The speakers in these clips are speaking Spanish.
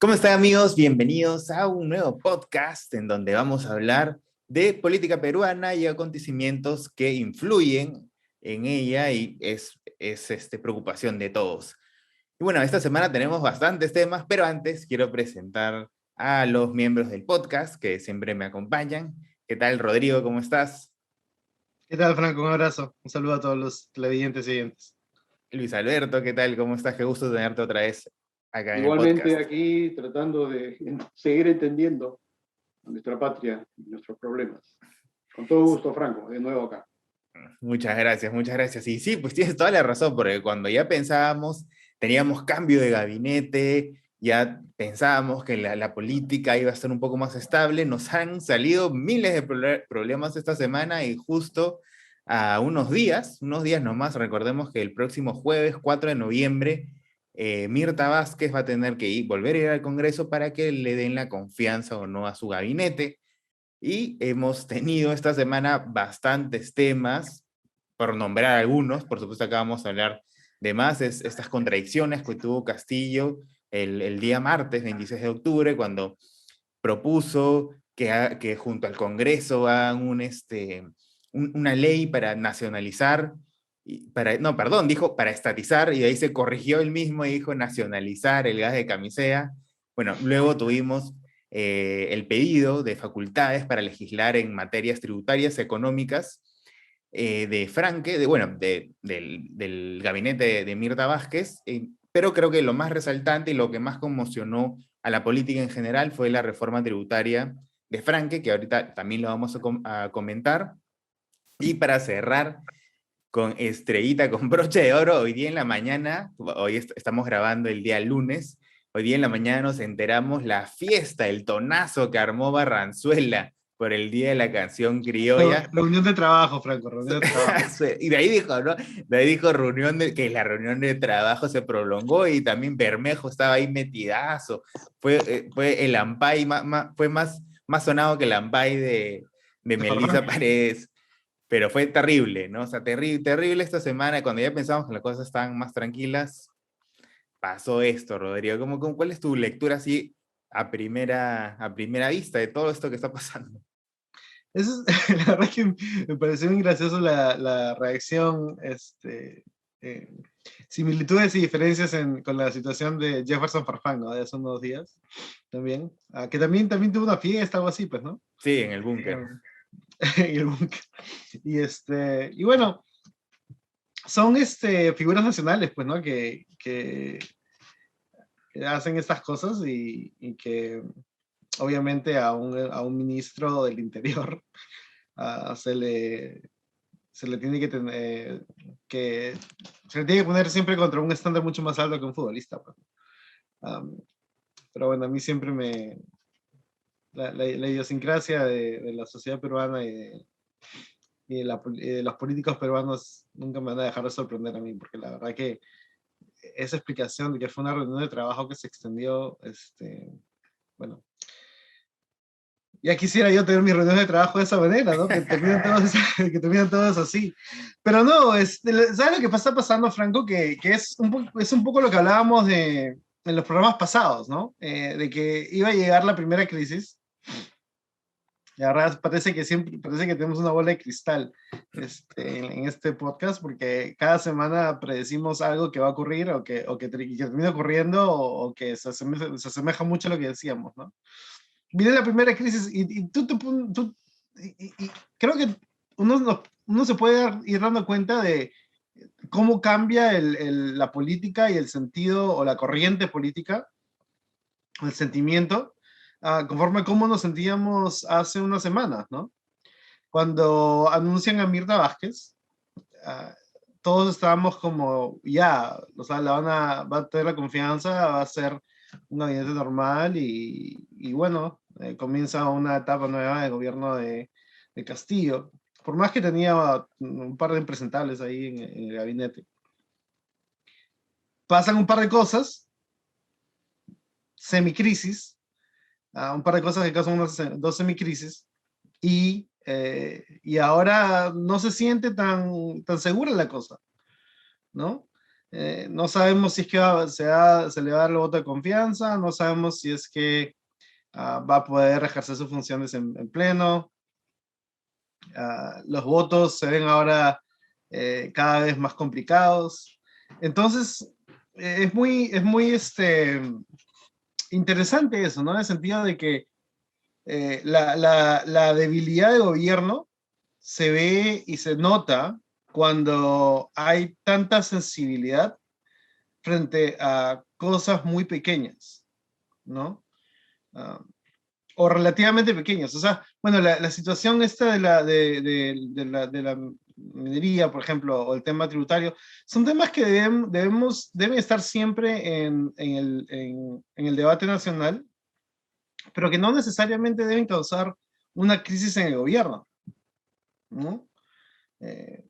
¿Cómo están, amigos? Bienvenidos a un nuevo podcast en donde vamos a hablar de política peruana y acontecimientos que influyen en ella y es preocupación de todos. Y bueno, esta semana tenemos bastantes temas, pero antes quiero presentar a los miembros del podcast que siempre me acompañan. ¿Qué tal, Rodrigo? ¿Cómo estás? ¿Qué tal, Franco? Un abrazo. Un saludo a todos los televidentes y oyentes. Luis Alberto, ¿qué tal? ¿Cómo estás? Qué gusto tenerte otra vez acá en el Igualmente podcast. aquí tratando de seguir entendiendo a nuestra patria y nuestros problemas. Con todo gusto, Franco, de nuevo acá. Muchas gracias, muchas gracias. Y sí, pues tienes toda la razón, porque cuando ya pensábamos, teníamos cambio de gabinete, ya pensábamos que la política iba a ser un poco más estable, nos han salido miles de problemas esta semana y justo a unos días nomás, recordemos que el próximo jueves 4 de noviembre, Mirta Vázquez va a tener que volver a ir al Congreso para que le den la confianza o no a su gabinete. Y hemos tenido esta semana bastantes temas, por nombrar algunos, por supuesto acá vamos a hablar de más, estas contradicciones que tuvo Castillo el día martes 26 de octubre, cuando propuso que junto al Congreso hagan una ley para nacionalizar, no, perdón, dijo para estatizar, y de ahí se corrigió él mismo y dijo nacionalizar el gas de camisea. Bueno, luego tuvimos el pedido de facultades para legislar en materias tributarias económicas de Franque, del gabinete de Mirta Vázquez, pero creo que lo más resaltante y lo que más conmocionó a la política en general fue la reforma tributaria de Franque, que ahorita también lo vamos a comentar. Y para cerrar con estrellita, con broche de oro, hoy día en la mañana, hoy estamos grabando el día lunes, hoy día en la mañana nos enteramos la fiesta, el tonazo que armó Barranzuela por el Día de la Canción Criolla. Reunión de trabajo, Franco, reunión de trabajo. Y de ahí dijo, ¿no? De ahí dijo que la reunión de trabajo se prolongó y también Bermejo estaba ahí metidazo. Fue el Ampay, fue más sonado que el Ampay de Melissa Paredes. Pero fue terrible, ¿no? O sea, terrible esta semana, cuando ya pensamos que las cosas estaban más tranquilas, pasó esto, Rodrigo. ¿Cuál es tu lectura así a primera vista de todo esto que está pasando? La verdad que me pareció muy gracioso la reacción, similitudes y diferencias con la situación de Jefferson Farfán, ¿no? De hace unos días, también. Que también tuvo una fiesta, algo así, pues, ¿no? Sí, en el búnker. Y el búnker. Y bueno, son figuras nacionales, pues, ¿no? Que hacen estas cosas y que obviamente a un ministro del Interior se le tiene se le tiene que poner siempre contra un estándar mucho más alto que un futbolista. Pues. Pero bueno, a mí siempre la idiosincrasia de la sociedad peruana y de los políticos peruanos nunca me van a dejar de sorprender a mí, porque la verdad que esa explicación de que fue una reunión de trabajo que se extendió, bueno, ya quisiera yo tener mis reuniones de trabajo de esa manera, ¿no? Que terminan todos así. Pero no, ¿sabes lo que está pasando, Franco? Que es un poco lo que hablábamos en los programas pasados, ¿no? De que iba a llegar la primera crisis. Y ahora parece que tenemos una bola de cristal en este podcast, porque cada semana predecimos algo que va a ocurrir que termina ocurriendo o que se asemeja mucho a lo que decíamos, ¿no? Viene la primera crisis y creo que uno se puede ir dando cuenta de cómo cambia la política y el sentido o la corriente política, el sentimiento, conforme a cómo nos sentíamos hace unas semanas, ¿no? Cuando anuncian a Mirta Vázquez, todos estábamos como, ya, o sea, va a tener la confianza, va a ser un gabinete normal y bueno, comienza una etapa nueva de gobierno de Castillo. Por más que tenía un par de impresentables ahí en el gabinete. Pasan un par de cosas, semicrisis, un par de cosas que causan dos semicrisis, y ahora no se siente tan segura la cosa, ¿no? No sabemos si es que se le va a dar el voto de confianza, no sabemos si es que va a poder ejercer sus funciones en pleno. Los votos se ven ahora cada vez más complicados. Entonces, es muy interesante eso, ¿no? En el sentido de que la debilidad de gobierno se ve y se nota cuando hay tanta sensibilidad frente a cosas muy pequeñas, ¿no? Uh, o relativamente pequeñas. O sea, bueno, la situación esta de la minería, por ejemplo, o el tema tributario, son temas que deben estar siempre en el debate nacional, pero que no necesariamente deben causar una crisis en el gobierno, ¿no? Eh,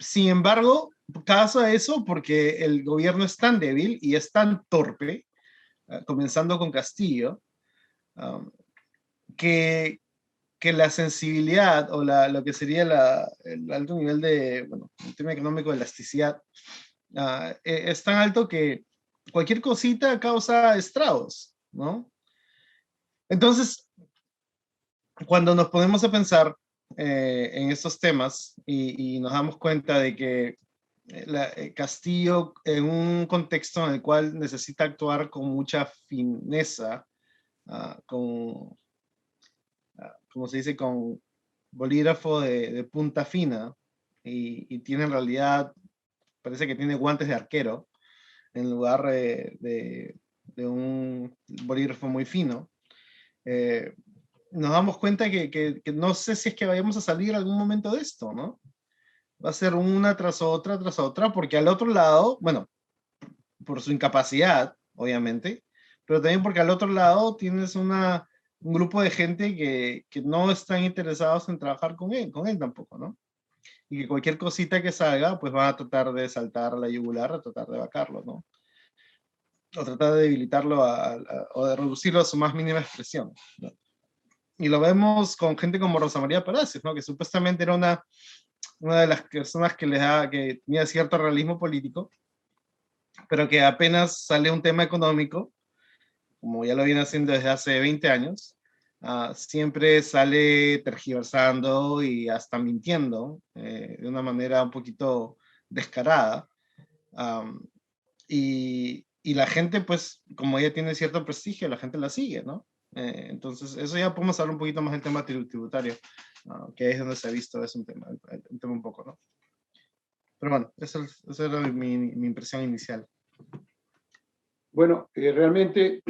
Sin embargo, causa eso porque el gobierno es tan débil y es tan torpe, comenzando con Castillo, um, que, que la sensibilidad o lo que sería el alto nivel de, bueno, el tema económico de elasticidad, es tan alto que cualquier cosita causa estragos, ¿no? Entonces, cuando nos ponemos a pensar en estos temas y nos damos cuenta de que Castillo, en un contexto en el cual necesita actuar con mucha fineza, con, como se dice, con bolígrafo de punta fina, y tiene en realidad, parece que tiene guantes de arquero, en lugar de un bolígrafo muy fino. Nos damos cuenta que no sé si es que vayamos a salir en algún momento de esto, ¿no? Va a ser una tras otra, porque al otro lado, bueno, por su incapacidad, obviamente, pero también porque al otro lado tienes un grupo de gente que no están interesados en trabajar con él tampoco, ¿no? Y que cualquier cosita que salga, pues van a tratar de saltar la yugular, a tratar de vacarlo, ¿no? O tratar de debilitarlo o de reducirlo a su más mínima expresión, ¿no? Y lo vemos con gente como Rosa María Palacios, ¿no? Que supuestamente era una de las personas que tenía cierto realismo político, pero que apenas sale un tema económico, como ya lo viene haciendo desde hace 20 años, siempre sale tergiversando y hasta mintiendo de una manera un poquito descarada. Um, y la gente, pues, como ella tiene cierto prestigio, la gente la sigue, ¿no? Entonces, eso ya podemos hablar un poquito más del tema tributario, que es donde se ha visto, es un tema un poco, ¿no? Pero bueno, esa era mi impresión inicial. Bueno, realmente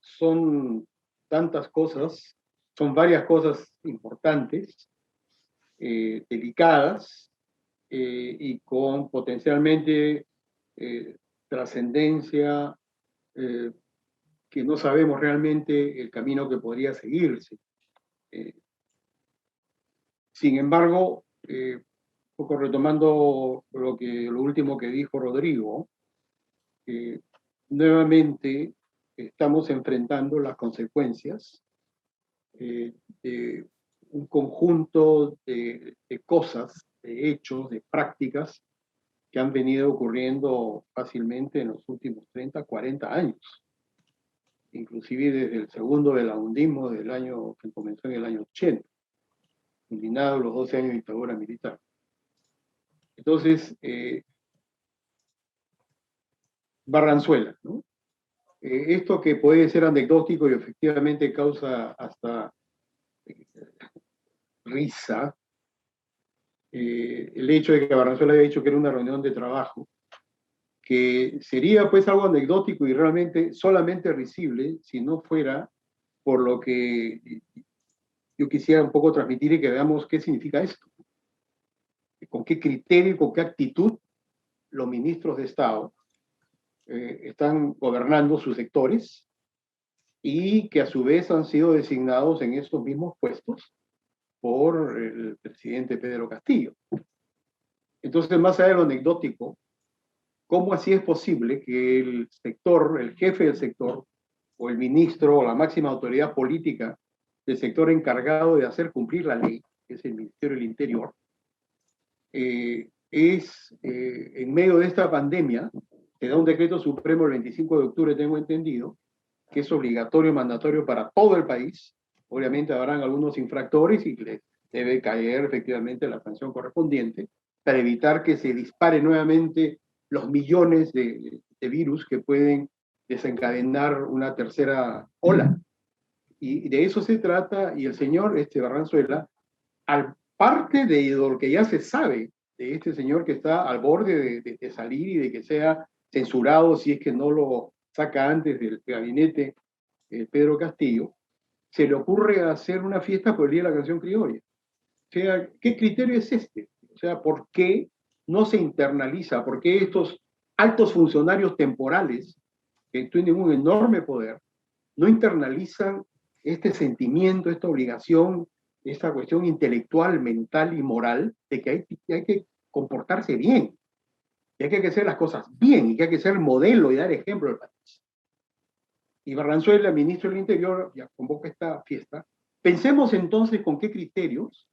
son tantas cosas, son varias cosas importantes, delicadas y con potencialmente trascendencia, que no sabemos realmente el camino que podría seguirse. Sin embargo, un poco retomando lo último que dijo Rodrigo, nuevamente estamos enfrentando las consecuencias de un conjunto de cosas, de hechos, de prácticas que han venido ocurriendo fácilmente en los últimos 30, 40 años, inclusive desde el segundo velaundismo del año que comenzó en el año 80, culminado los 12 años de dictadura militar. Entonces, Barranzuela, ¿no? Esto que puede ser anecdótico y efectivamente causa hasta risa, el hecho de que Barranzuela haya dicho que era una reunión de trabajo, que sería pues algo anecdótico y realmente solamente risible si no fuera por lo que yo quisiera un poco transmitir y que veamos qué significa esto, con qué criterio y con qué actitud los ministros de Estado están gobernando sus sectores y que a su vez han sido designados en estos mismos puestos por el presidente Pedro Castillo. Entonces, más allá de lo anecdótico, ¿cómo así es posible que el sector, el jefe del sector, o el ministro, o la máxima autoridad política del sector encargado de hacer cumplir la ley, que es el Ministerio del Interior, es, en medio de esta pandemia, se da un decreto supremo el 25 de octubre, tengo entendido, que es obligatorio, mandatorio para todo el país. Obviamente habrán algunos infractores y les debe caer efectivamente la sanción correspondiente para evitar que se dispare nuevamente los millones de virus que pueden desencadenar una tercera ola. Y de eso se trata, y el señor Barranzuela, al parte de lo que ya se sabe de este señor que está al borde de salir y de que sea censurado si es que no lo saca antes del gabinete Pedro Castillo, se le ocurre hacer una fiesta por el Día de la Canción Criolla. O sea, ¿qué criterio es este? O sea, ¿por qué no se internaliza? ¿Por qué estos altos funcionarios temporales que tienen un enorme poder no internalizan este sentimiento, esta obligación, esta cuestión intelectual, mental y moral de que hay que comportarse bien, y hay que hacer las cosas bien, y que hay que ser modelo y dar ejemplo al país? Y Barranzuela, ministro del Interior, ya convoca esta fiesta. Pensemos entonces con qué criterios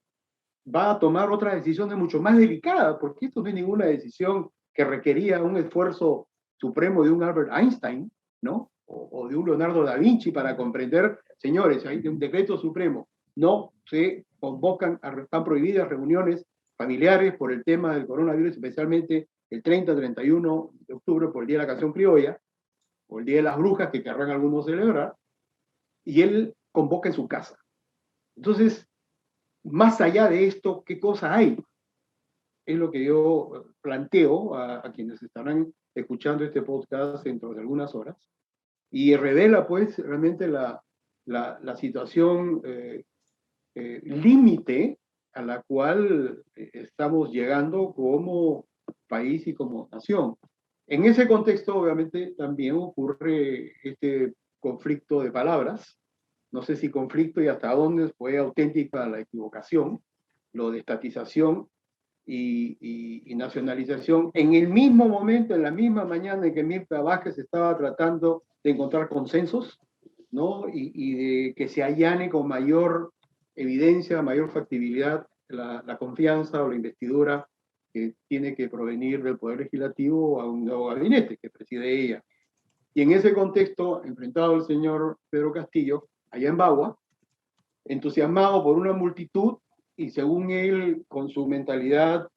va a tomar otras decisiones mucho más delicadas, porque esto no es ninguna decisión que requería un esfuerzo supremo de un Albert Einstein, ¿no? O de un Leonardo da Vinci para comprender, señores, hay un decreto supremo, no se convocan, están prohibidas reuniones familiares por el tema del coronavirus, especialmente el 30-31 de octubre por el Día de la Canción Criolla, o el Día de las Brujas, que querrán algunos celebrar, y él convoca en su casa. Entonces, más allá de esto, ¿qué cosa hay? Es lo que yo planteo a quienes estarán escuchando este podcast dentro de algunas horas, y revela pues realmente la situación límite a la cual estamos llegando como país y como nación. En ese contexto, obviamente, también ocurre este conflicto de palabras. No sé si conflicto y hasta dónde fue auténtica la equivocación, lo de estatización y nacionalización, en el mismo momento, en la misma mañana en que Mirta Vázquez estaba tratando de encontrar consensos, ¿no? Y de que se allane con mayor evidencia, mayor factibilidad la confianza o la investidura que tiene que provenir del Poder Legislativo a un nuevo gabinete que preside ella. Y en ese contexto, enfrentado al señor Pedro Castillo, allá en Bagua, entusiasmado por una multitud y según él, con su mentalidad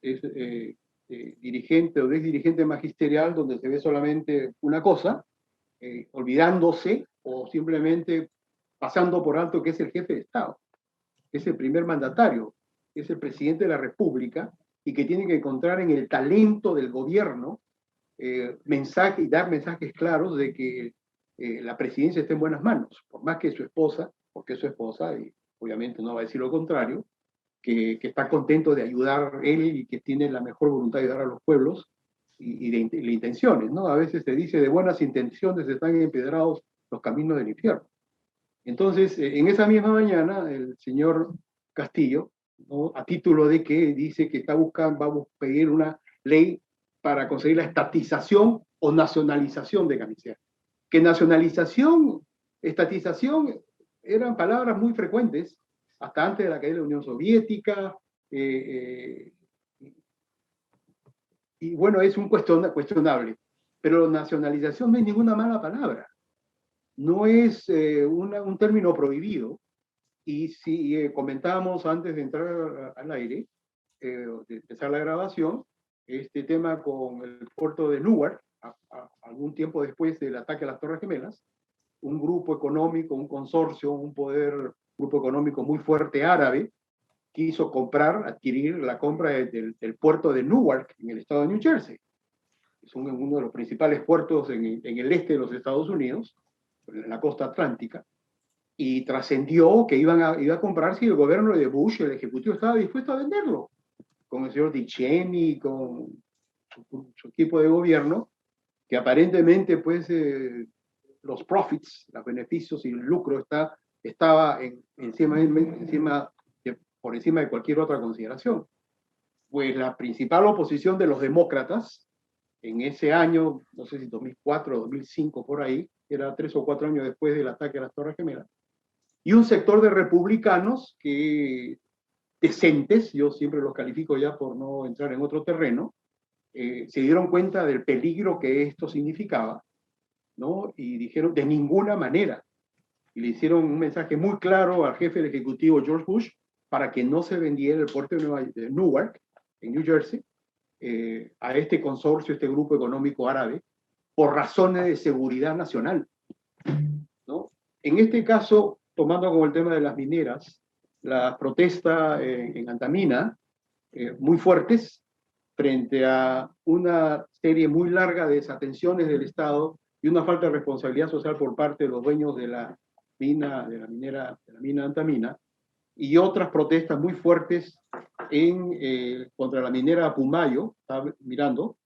dirigente o dirigente magisterial, donde se ve solamente una cosa, olvidándose o simplemente pasando por alto que es el jefe de Estado, que es el primer mandatario, que es el presidente de la República y que tiene que encontrar en el talento del gobierno mensaje y dar mensajes claros de que la presidencia está en buenas manos, por más que su esposa, porque es su esposa, y obviamente no va a decir lo contrario, que está contento de ayudar él y que tiene la mejor voluntad de ayudar a los pueblos y de intenciones, ¿no? A veces se dice de buenas intenciones están empedrados los caminos del infierno. Entonces, en esa misma mañana, el señor Castillo, ¿no? A título de que dice que está buscando, vamos a pedir una ley para conseguir la estatización o nacionalización de camisetas. Que nacionalización, estatización, eran palabras muy frecuentes hasta antes de la caída de la Unión Soviética, y bueno, es un cuestionable, pero nacionalización no es ninguna mala palabra, no es un término prohibido, y si comentábamos antes de entrar al aire, de empezar la grabación, este tema con el puerto de Newark, algún tiempo después del ataque a las Torres Gemelas, un grupo económico, un consorcio, un grupo económico muy fuerte árabe, quiso adquirir la compra del puerto de Newark, en el estado de New Jersey. Es uno de los principales puertos en el este de los Estados Unidos, en la costa atlántica, y trascendió que iba a comprar si el gobierno de Bush, el ejecutivo, estaba dispuesto a venderlo, con el señor Dick Cheney, con su equipo de gobierno, que aparentemente pues los profits, los beneficios y el lucro estaba por encima de cualquier otra consideración. Pues la principal oposición de los demócratas en ese año, no sé si 2004 o 2005 por ahí, era 3 o 4 años después del ataque a las Torres Gemelas, y un sector de republicanos que decentes, yo siempre los califico ya por no entrar en otro terreno, se dieron cuenta del peligro que esto significaba, ¿no? Y dijeron, de ninguna manera. Y le hicieron un mensaje muy claro al jefe del Ejecutivo, George Bush, para que no se vendiera el puerto de Newark, en New Jersey, a este consorcio, este grupo económico árabe, por razones de seguridad nacional, ¿no? En este caso, tomando como el tema de las mineras, la protesta en Antamina, muy fuertes, frente a una serie muy larga de desatenciones del Estado y una falta de responsabilidad social por parte de los dueños de la mina, de la mina Antamina, y otras protestas muy fuertes contra la minera Pumayo, está mirando,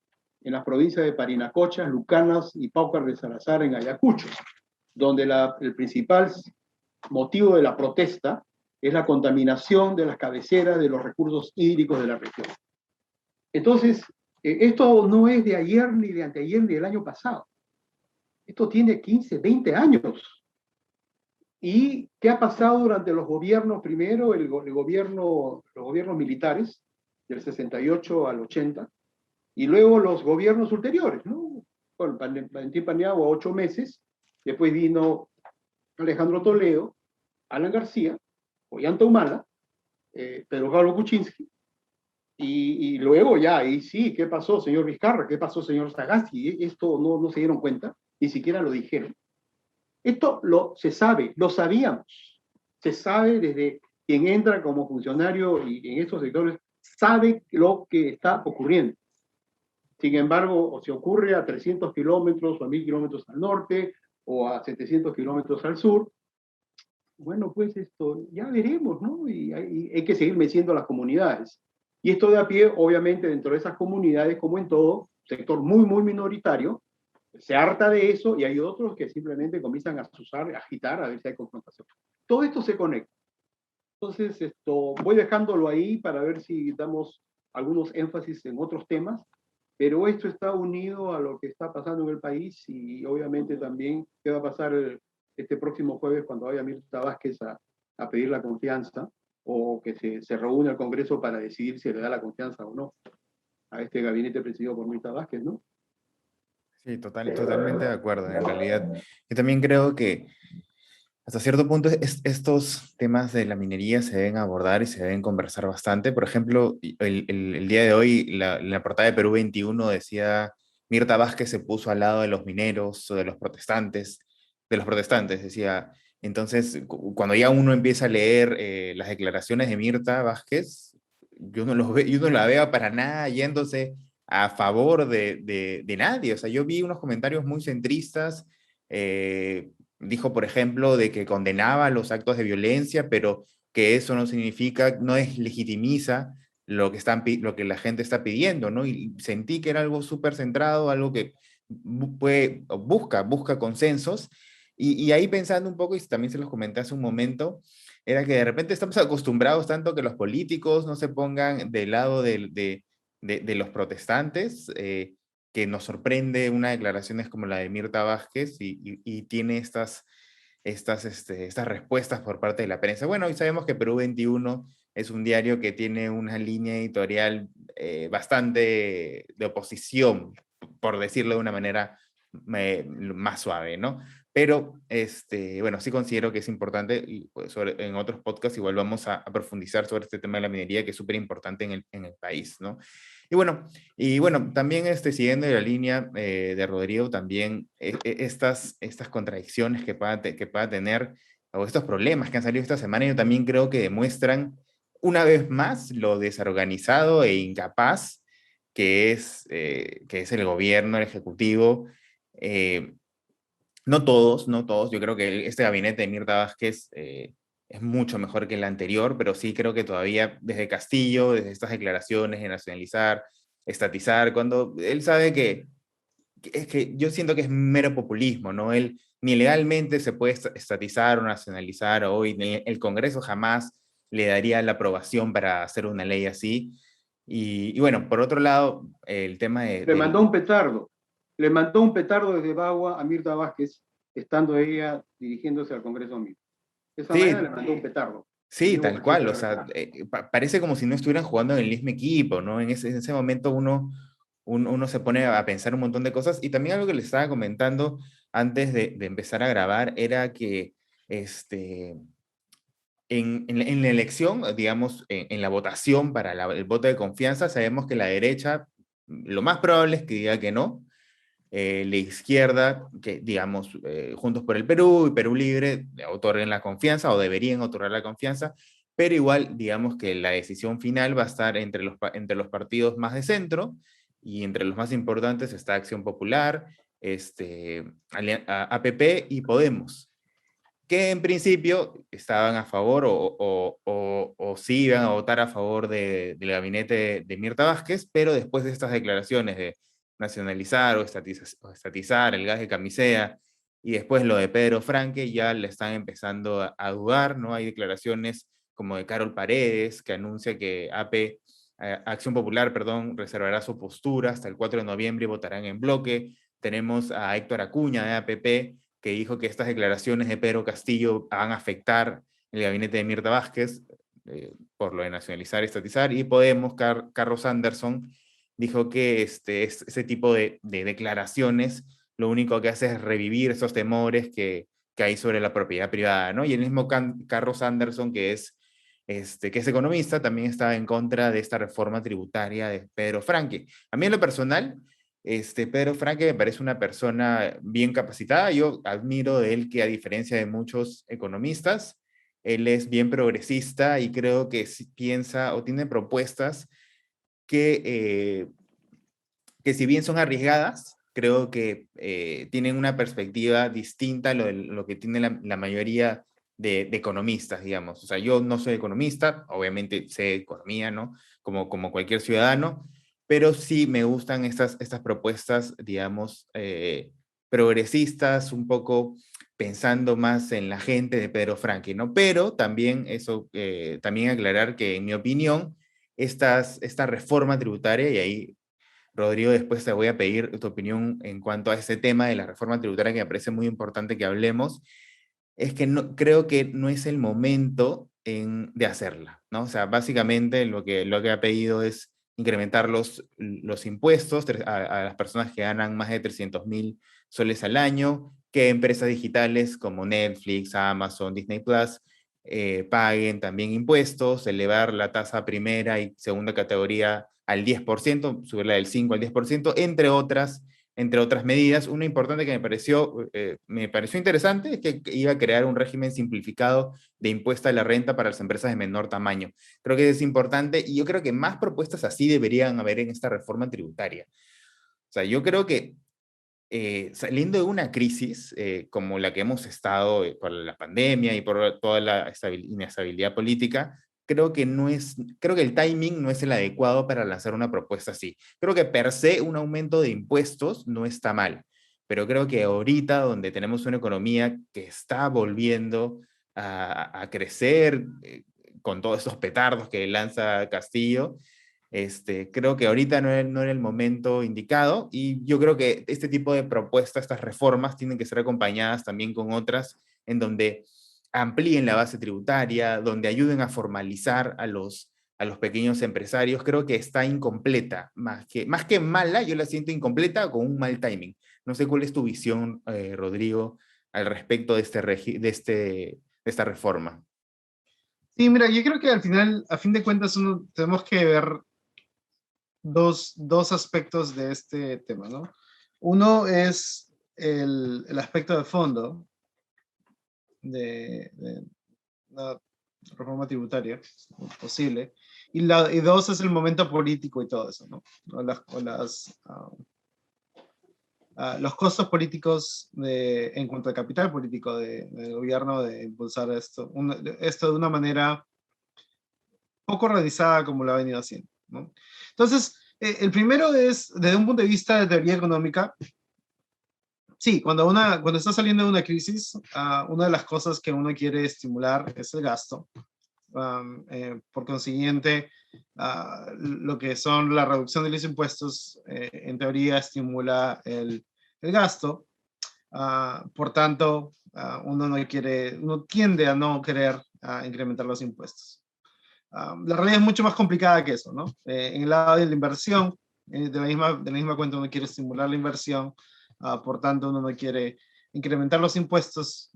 en las provincias de Parinacochas, Lucanas y Paucar de Salazar en Ayacucho, donde el principal motivo de la protesta es la contaminación de las cabeceras de los recursos hídricos de la región. Entonces, esto no es de ayer, ni de anteayer, ni del año pasado. Esto tiene 15, 20 años. ¿Y qué ha pasado durante los gobiernos? Primero, los gobiernos militares, del 68 al 80, y luego los gobiernos ulteriores, ¿no? Bueno, Valentín Paniagua, 8 meses, después vino Alejandro Toledo, Alan García, Ollanta Humala, Pedro Pablo Kuczynski, y luego ya, ahí sí, ¿qué pasó, señor Vizcarra? ¿Qué pasó, señor Sagasti? Esto no se dieron cuenta, ni siquiera lo dijeron. Esto se sabe, lo sabíamos. Se sabe desde quien entra como funcionario y en estos sectores, sabe lo que está ocurriendo. Sin embargo, o se ocurre a 300 kilómetros o a 1000 kilómetros al norte o a 700 kilómetros al sur, bueno, pues esto ya veremos, ¿no? Y hay que seguir meciendo las comunidades. Y esto da pie, obviamente, dentro de esas comunidades, como en todo, sector muy, muy minoritario, se harta de eso y hay otros que simplemente comienzan a azuzar, a agitar, a ver si hay confrontación. Todo esto se conecta. Entonces, voy dejándolo ahí para ver si damos algunos énfasis en otros temas, pero esto está unido a lo que está pasando en el país y obviamente también qué va a pasar este próximo jueves cuando vaya Mirta Vázquez a pedir la confianza o que se reúne al Congreso para decidir si le da la confianza o no a este gabinete presidido por Mirta Vázquez, ¿no? Sí, totalmente de acuerdo. En realidad, yo también creo que hasta cierto punto estos temas de la minería se deben abordar y se deben conversar bastante. Por ejemplo, el día de hoy, la portada de Perú 21 decía, Mirta Vázquez se puso al lado de los mineros o de los protestantes, decía. Entonces, cuando ya uno empieza a leer las declaraciones de Mirta Vázquez, yo no la veo para nada yéndose a favor de nadie. O sea, yo vi unos comentarios muy centristas. Dijo, por ejemplo, de que condenaba los actos de violencia, pero que eso no significa, no deslegitimiza lo que la gente está pidiendo, ¿no? Y sentí que era algo súper centrado, algo que busca consensos. Y ahí pensando un poco, y también se los comenté hace un momento, era que de repente estamos acostumbrados tanto que los políticos no se pongan del lado de los protestantes, que nos sorprende una declaración como la de Mirta Vázquez y tiene estas respuestas por parte de la prensa. Bueno, hoy sabemos que Perú 21 es un diario que tiene una línea editorial bastante de oposición, por decirlo de una manera más suave, ¿no? Pero, bueno, sí considero que es importante, y pues, en otros podcasts igual vamos a profundizar sobre este tema de la minería, que es súper importante en el país, ¿no? Y bueno, también siguiendo la línea de Rodrigo, también estas contradicciones que pueda tener, o estos problemas que han salido esta semana, yo también creo que demuestran una vez más lo desorganizado e incapaz que es el gobierno, el ejecutivo. No todos, no todos. Yo creo que este gabinete de Mirta Vázquez es mucho mejor que el anterior, pero sí creo que todavía desde Castillo, desde estas declaraciones de nacionalizar, estatizar, cuando él sabe es que yo siento que es mero populismo, ¿no? Él ni legalmente se puede estatizar o nacionalizar hoy, ni el Congreso jamás le daría la aprobación para hacer una ley así. Y bueno, por otro lado, el tema Le mandó un petardo. Le mandó un petardo desde Bagua a Mirta Vázquez, estando ella dirigiéndose al Congreso mismo. De esa manera le Sí, mandó un petardo. Sí, Tenemos tal bastante cual, que o sea, arreglar. parece como si no estuvieran jugando en el mismo equipo, ¿no? En ese momento uno se pone a pensar un montón de cosas y también algo que le estaba comentando antes de empezar a grabar era que este, en la elección, digamos, en la votación para el voto de confianza, sabemos que la derecha lo más probable es que diga que no, la izquierda, que digamos, Juntos por el Perú y Perú Libre otorguen la confianza o deberían otorgar la confianza, pero igual, digamos que la decisión final va a estar entre los partidos más de centro y entre los más importantes está Acción Popular, APP y Podemos, que en principio estaban a favor o sí iban a votar a favor del gabinete de Mirta Vázquez, pero después de estas declaraciones de nacionalizar o estatizar el gas de camisea y después lo de Pedro Franque, ya le están empezando a dudar, ¿no? Hay declaraciones como de Carol Paredes, que anuncia que Acción Popular, perdón, reservará su postura hasta el 4 de noviembre y votarán en bloque. Tenemos a Héctor Acuña de APP, que dijo que estas declaraciones de Pedro Castillo van a afectar el gabinete de Mirta Vázquez por lo de nacionalizar y estatizar, y Podemos, Carlos Anderson, dijo que ese tipo de declaraciones lo único que hace es revivir esos temores que hay sobre la propiedad privada, ¿no? Y el mismo Carlos Anderson, que es economista, también estaba en contra de esta reforma tributaria de Pedro Franque. A mí en lo personal, Pedro Franque me parece una persona bien capacitada. Yo admiro de él que a diferencia de muchos economistas, él es bien progresista y creo que piensa o tiene propuestas que, que si bien son arriesgadas, creo que tienen una perspectiva distinta a lo que tiene la mayoría de economistas, digamos. O sea, yo no soy economista, obviamente sé economía, ¿no? Como cualquier ciudadano, pero sí me gustan estas propuestas, digamos, progresistas, un poco pensando más en la gente de Pedro Franque, ¿no? Pero también también aclarar que en mi opinión, esta reforma tributaria, y ahí Rodrigo, después te voy a pedir tu opinión en cuanto a ese tema de la reforma tributaria que me parece muy importante que hablemos. Es que no, creo que no es el momento de hacerla, ¿no? O sea, básicamente lo que ha pedido es incrementar los impuestos a las personas que ganan más de 300.000 soles al año, que empresas digitales como Netflix, Amazon, Disney Plus paguen también impuestos, elevar la tasa primera y segunda categoría al 10%, subirla del 5 al 10%, entre otras medidas. Una importante que me pareció interesante es que iba a crear un régimen simplificado de impuesto a la renta para las empresas de menor tamaño. Creo que es importante y yo creo que más propuestas así deberían haber en esta reforma tributaria. O sea, yo creo que saliendo de una crisis como la que hemos estado por la pandemia y por toda la inestabilidad política, creo que el timing no es el adecuado para lanzar una propuesta así. Creo que per se un aumento de impuestos no está mal, pero creo que ahorita donde tenemos una economía que está volviendo a crecer con todos esos petardos que lanza Castillo, creo que ahorita no era el momento indicado y yo creo que este tipo de propuestas, estas reformas, tienen que ser acompañadas también con otras en donde amplíen la base tributaria, donde ayuden a formalizar a los pequeños empresarios. Creo que está incompleta, más que mala, yo la siento incompleta con un mal timing. No sé cuál es tu visión, Rodrigo, al respecto de esta reforma. Sí, mira, yo creo que al final, a fin de cuentas, tenemos que ver dos aspectos de este tema, ¿no? Uno es el aspecto de fondo de una reforma tributaria posible, y dos es el momento político y todo eso, ¿no? Los costos políticos en cuanto al capital político del gobierno de impulsar esto de una manera poco realizada como lo ha venido haciendo, ¿no? Entonces, el primero es, desde un punto de vista de teoría económica, sí, cuando está saliendo de una crisis, una de las cosas que uno quiere estimular es el gasto. Por consiguiente, lo que son la reducción de los impuestos, en teoría estimula el gasto. Por tanto, uno tiende a no querer incrementar los impuestos. La realidad es mucho más complicada que eso, ¿no? En el lado de la inversión, de la misma cuenta uno quiere estimular la inversión, por tanto uno no quiere incrementar los impuestos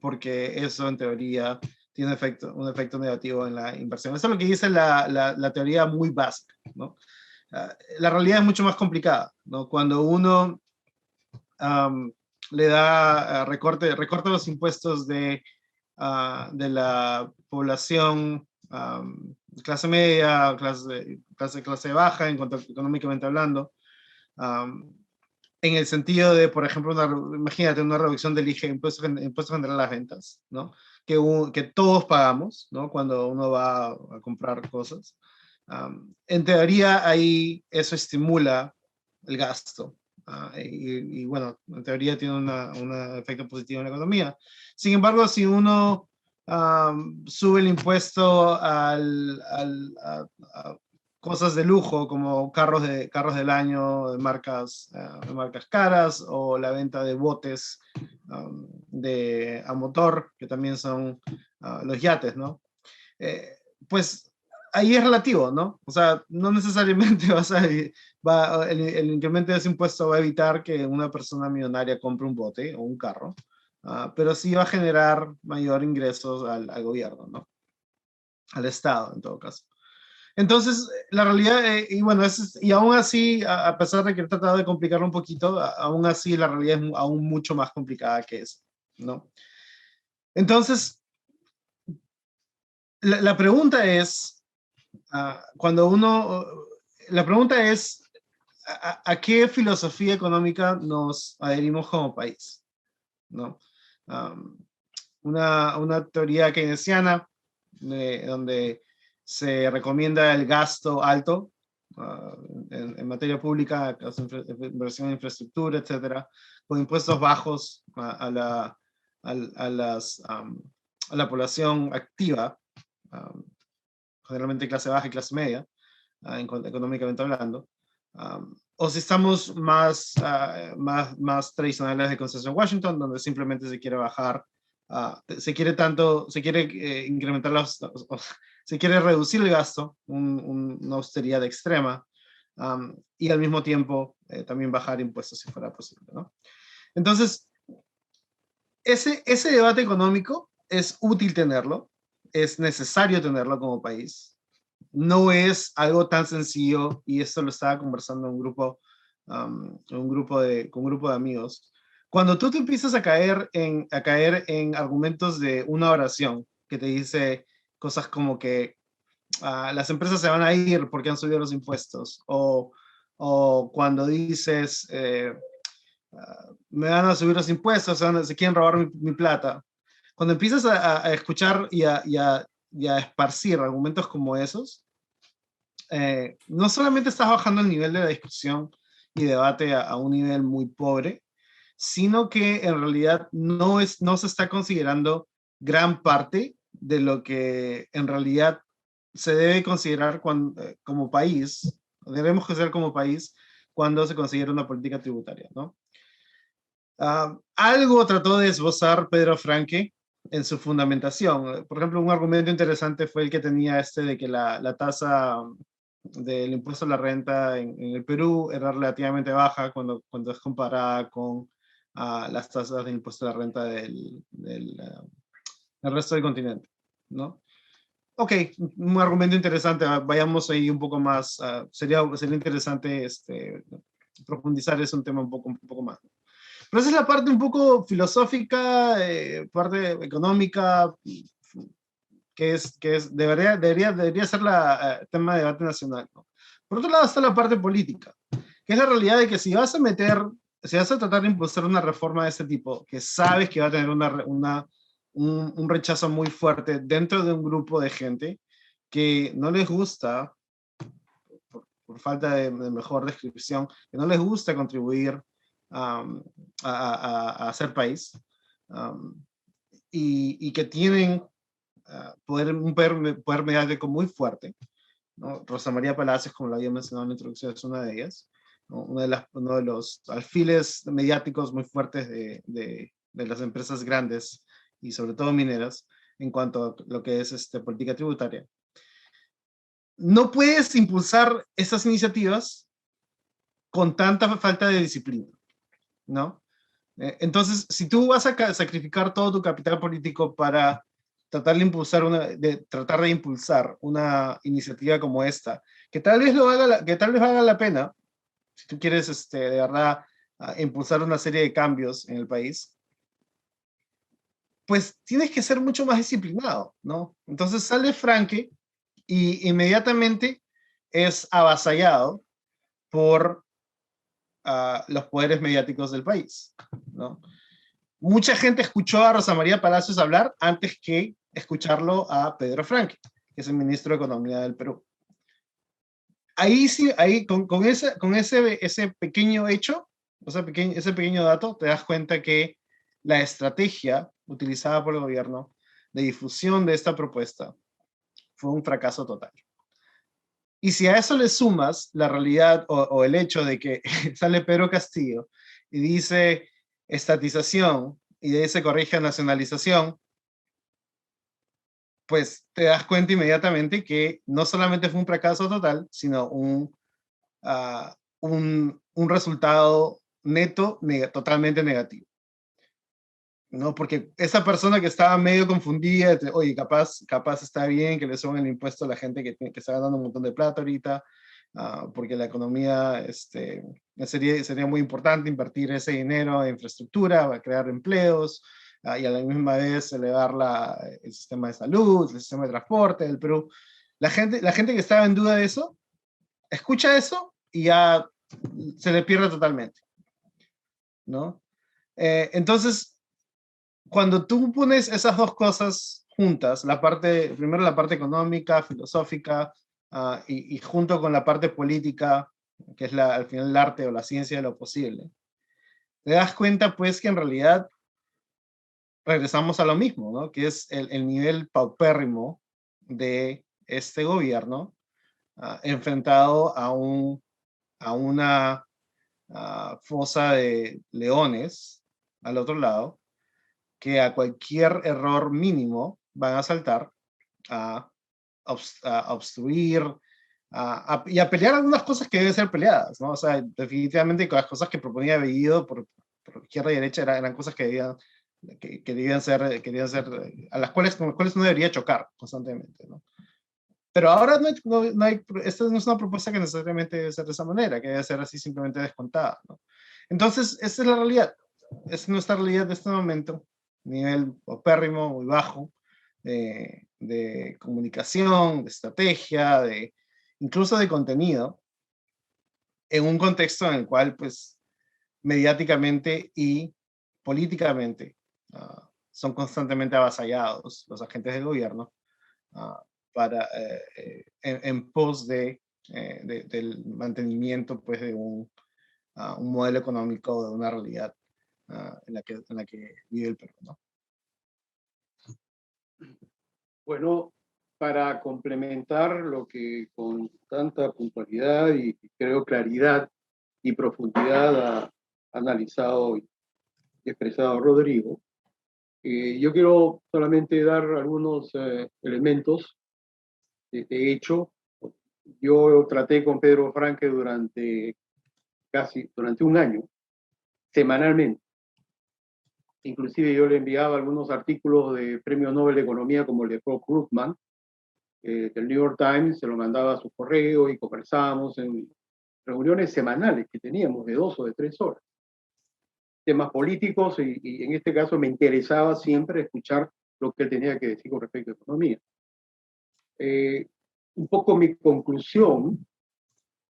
porque eso en teoría tiene un efecto negativo en la inversión. Eso es lo que dice la teoría muy básica, ¿no? La realidad es mucho más complicada, ¿no? Cuando uno le da recorta los impuestos de la población clase media, clase baja, en cuanto económicamente hablando, en el sentido de, por ejemplo, imagínate una reducción del IGE, impuesto general a las ventas, ¿no? Que todos pagamos, ¿no? Cuando uno va a comprar cosas. En teoría, ahí eso estimula el gasto. Y bueno, en teoría tiene un efecto positivo en la economía. Sin embargo, si uno sube el impuesto a cosas de lujo como carros del año de marcas caras, o la venta de botes a motor, que también son los yates, ¿no? Pues ahí es relativo, ¿no? O sea, no necesariamente el incremento de ese impuesto va a evitar que una persona millonaria compre un bote o un carro, pero sí va a generar mayor ingresos al gobierno, ¿no? Al Estado, en todo caso. Entonces, la realidad, y bueno, y aún así, a pesar de que he tratado de complicarlo un poquito, aún así la realidad es aún mucho más complicada que eso, ¿no? Entonces, la pregunta es, la pregunta es, ¿a qué filosofía económica nos adherimos como país? ¿No? Una teoría keynesiana donde se recomienda el gasto alto en materia pública, inversión en infraestructura, etcétera, con impuestos bajos a la población activa, generalmente clase baja y clase media, económicamente hablando. O si estamos más tradicionales de consenso en Washington, donde simplemente se quiere bajar, se quiere incrementar se quiere reducir el gasto, una austeridad extrema, y al mismo tiempo también bajar impuestos si fuera posible, ¿no? Entonces, ese debate económico es útil tenerlo, es necesario tenerlo como país. No es algo tan sencillo, y esto lo estaba conversando en con un grupo de amigos. Cuando tú te empiezas a caer en argumentos de una oración que te dice cosas como que las empresas se van a ir porque han subido los impuestos, o cuando dices me van a subir los impuestos, se quieren robar mi plata. Cuando empiezas a escuchar y a esparcir argumentos como esos, no solamente estás bajando el nivel de la discusión y debate a un nivel muy pobre, sino que en realidad no se está considerando gran parte de lo que en realidad se debe considerar como país, debemos considerar como país cuando se considera una política tributaria, ¿no? Algo trató de esbozar Pedro Franque en su fundamentación. Por ejemplo, un argumento interesante fue el que tenía de que la tasa del impuesto a la renta en el Perú era relativamente baja cuando es comparada con las tasas de impuesto a la renta del resto del continente, ¿no? Ok, un argumento interesante. Vayamos ahí un poco más. Sería interesante profundizar es un tema un poco más. Pero esa es la parte un poco filosófica, parte económica, que debería ser el tema de debate nacional, ¿no? Por otro lado está la parte política, que es la realidad de que si vas a tratar de impulsar una reforma de este tipo, que sabes que va a tener un rechazo muy fuerte dentro de un grupo de gente que no les gusta, por falta de mejor descripción, que no les gusta contribuir a hacer país, y que tienen un poder mediático muy fuerte, ¿no? Rosa María Palacios, como lo había mencionado en la introducción, es una de ellas, ¿no? Uno de los alfiles mediáticos muy fuertes de las empresas grandes y sobre todo mineras, en cuanto a lo que es política tributaria. No puedes impulsar esas iniciativas con tanta falta de disciplina, ¿no? Entonces, si tú vas a sacrificar todo tu capital político para tratar tratar de impulsar una iniciativa como esta, que tal vez valga la pena, si tú quieres de verdad impulsar una serie de cambios en el país, pues tienes que ser mucho más disciplinado, ¿no? Entonces sale Franke y inmediatamente es avasallado por los poderes mediáticos del país, ¿no? Mucha gente escuchó a Rosa María Palacios hablar antes que escucharlo a Pedro Franque, que es el ministro de Economía del Perú. Ahí sí, con ese pequeño hecho, ese pequeño dato, te das cuenta que la estrategia utilizada por el gobierno de difusión de esta propuesta fue un fracaso total. Y si a eso le sumas la realidad o el hecho de que sale Pedro Castillo y dice estatización y de ahí se corrige a nacionalización, pues te das cuenta inmediatamente que no solamente fue un fracaso total, sino un resultado neto totalmente negativo, ¿no? Porque esa persona que estaba medio confundida, oye, capaz está bien que le suban el impuesto a la gente que está ganando un montón de plata ahorita, porque la economía sería muy importante invertir ese dinero en infraestructura, va a crear empleos, y a la misma vez elevar el sistema de salud, el sistema de transporte del Perú. La gente que estaba en duda de eso, escucha eso y ya se le pierde totalmente, ¿no? Entonces, cuando tú pones esas dos cosas juntas, primero la parte económica, filosófica, y junto con la parte política, que es al final el arte o la ciencia de lo posible, te das cuenta pues que en realidad regresamos a lo mismo, ¿no? Que es el nivel paupérrimo de este gobierno enfrentado a una fosa de leones al otro lado, que a cualquier error mínimo van a saltar a obstruir y a pelear algunas cosas que deben ser peleadas, ¿no? O sea, definitivamente las cosas que proponía Bellido por izquierda y derecha eran cosas que debían ser, con las cuales no debería chocar constantemente, ¿no? Pero ahora esta no es una propuesta que necesariamente debe ser de esa manera, que debe ser así simplemente descontada, ¿no? Entonces, esa es la realidad. Es nuestra realidad de este momento, nivel opérrimo, muy bajo, de comunicación, de estrategia, incluso de contenido, en un contexto en el cual, pues, mediáticamente y políticamente son constantemente avasallados los agentes del gobierno en pos del mantenimiento pues, de un modelo económico, de una realidad en la que vive el Perú, ¿no? Bueno, para complementar lo que con tanta puntualidad y creo claridad y profundidad ha analizado y expresado Rodrigo, yo quiero solamente dar algunos elementos. De hecho, yo traté con Pedro Franque durante un año, semanalmente. Inclusive yo le enviaba algunos artículos de Premio Nobel de Economía como el de Paul Krugman, del New York Times, se lo mandaba a su correo y conversábamos en reuniones semanales que teníamos de 2 o de 3 horas. Temas políticos y en este caso me interesaba siempre escuchar lo que él tenía que decir con respecto a economía. Un poco mi conclusión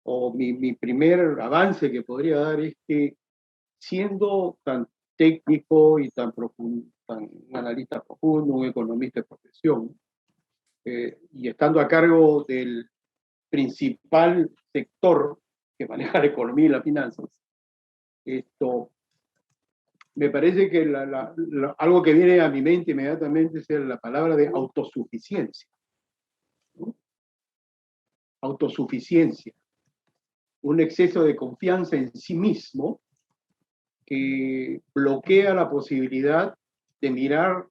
o mi primer avance que podría dar es que siendo tan técnico y tan un analista profundo, un economista de profesión, y estando a cargo del principal sector que maneja la economía y las finanzas, me parece que algo que viene a mi mente inmediatamente es la palabra de autosuficiencia. ¿No? Autosuficiencia. Un exceso de confianza en sí mismo que bloquea la posibilidad de mirar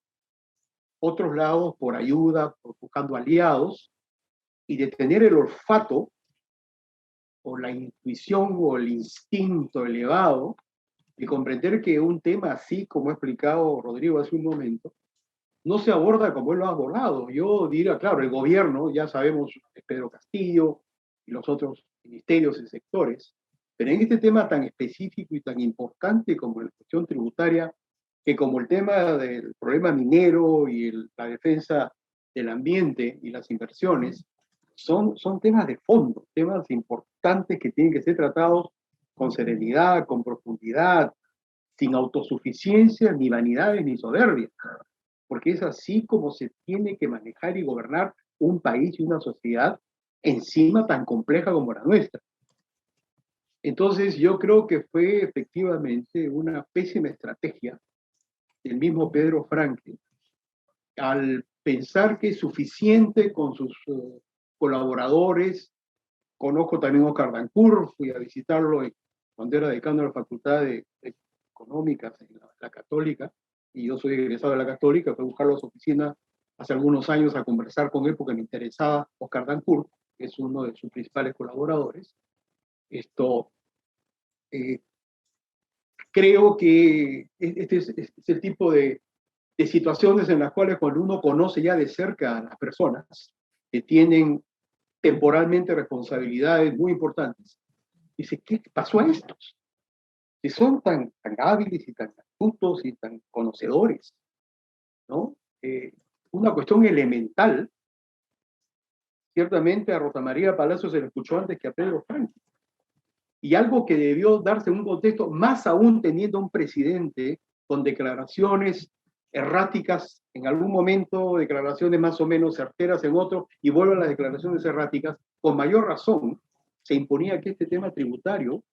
otros lados por ayuda, buscando aliados, y de tener el olfato o la intuición o el instinto elevado de comprender que un tema así, como ha explicado Rodrigo hace un momento, no se aborda como él lo ha abordado. Yo diría, claro, el gobierno, ya sabemos, es Pedro Castillo y los otros ministerios y sectores, pero en este tema tan específico y tan importante como la cuestión tributaria, que como el tema del problema minero y la defensa del ambiente y las inversiones, son temas de fondo, temas importantes que tienen que ser tratados con serenidad, con profundidad, sin autosuficiencia, ni vanidades, ni soberbia, porque es así como se tiene que manejar y gobernar un país y una sociedad encima tan compleja como la nuestra. Entonces yo creo que fue efectivamente una pésima estrategia del mismo Pedro Franque al pensar que es suficiente con sus colaboradores. Conozco también a Oscar Dancourt, fui a visitarlo cuando era decano de la Facultad de Económicas en la Católica, y yo soy egresado de la Católica, fui a buscarlo a su oficina hace algunos años a conversar con él porque me interesaba Oscar Dancourt, que es uno de sus principales colaboradores. Eh, Creo que este es el tipo de situaciones en las cuales cuando uno conoce ya de cerca a las personas que tienen temporalmente responsabilidades muy importantes, dice, ¿qué pasó a estos? Si son tan hábiles y tan astutos y tan conocedores, ¿no? Una cuestión elemental, ciertamente a Rosa María Palacio se le escuchó antes que a Pedro Franco, y algo que debió darse en un contexto, más aún teniendo un presidente con declaraciones erráticas en algún momento, declaraciones más o menos certeras en otro, y vuelven a las declaraciones erráticas, con mayor razón se imponía que este tema tributario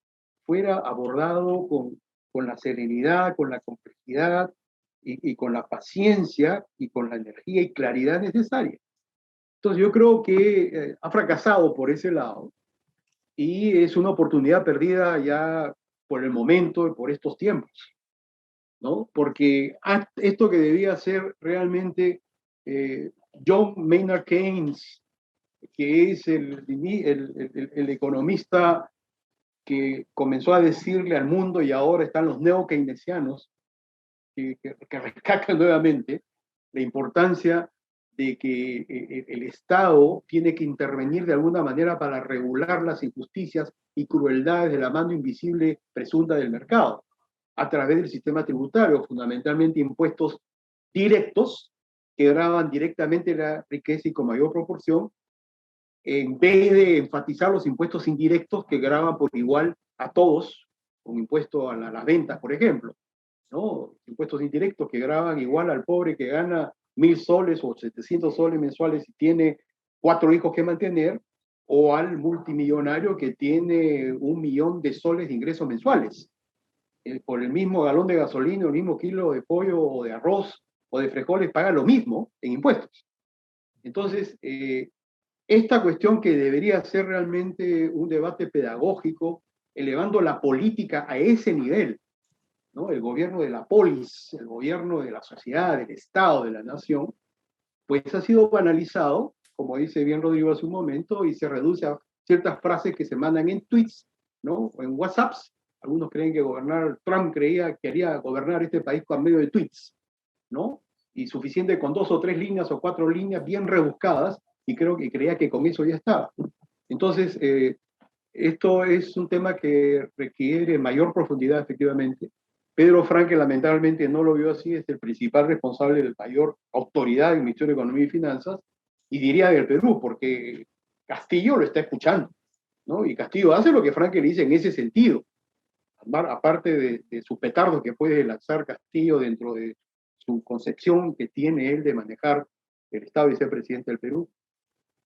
fuera abordado con la serenidad, con la complejidad y con la paciencia y con la energía y claridad necesaria. Entonces yo creo que ha fracasado por ese lado y es una oportunidad perdida ya por el momento y por estos tiempos, ¿no? Porque esto que debía ser realmente John Maynard Keynes, que es el economista que comenzó a decirle al mundo, y ahora están los neo-keynesianos que rescatan nuevamente la importancia de que el Estado tiene que intervenir de alguna manera para regular las injusticias y crueldades de la mano invisible presunta del mercado, a través del sistema tributario, fundamentalmente impuestos directos que graban directamente la riqueza y con mayor proporción, en vez de enfatizar los impuestos indirectos que graban por igual a todos, con impuesto a las ventas, por ejemplo, ¿no? Impuestos indirectos que graban igual al pobre que gana 1.000 soles o 700 soles mensuales y tiene 4 hijos que mantener, o al multimillonario que tiene 1.000.000 de soles de ingresos mensuales. Por el mismo galón de gasolina, el mismo kilo de pollo o de arroz o de frijoles paga lo mismo en impuestos. Entonces, esta cuestión que debería ser realmente un debate pedagógico, elevando la política a ese nivel, ¿no? El gobierno de la polis, el gobierno de la sociedad, del Estado, de la nación, pues ha sido banalizado, como dice bien Rodrigo hace un momento, y se reduce a ciertas frases que se mandan en tweets, ¿no? O en WhatsApps. Algunos creen que Trump creía que quería gobernar este país con medio de tweets, ¿no? Y suficiente con 2 o 3 líneas o 4 líneas bien rebuscadas, y creo que creía que con eso ya estaba. Entonces, esto es un tema que requiere mayor profundidad, efectivamente. Pedro Franque lamentablemente no lo vio así, es el principal responsable de mayor autoridad en el Ministerio de Economía y Finanzas, y diría del Perú, porque Castillo lo está escuchando, ¿no? Y Castillo hace lo que Franque le dice en ese sentido, aparte de su petardo que puede lanzar Castillo dentro de su concepción que tiene él de manejar el Estado y ser presidente del Perú,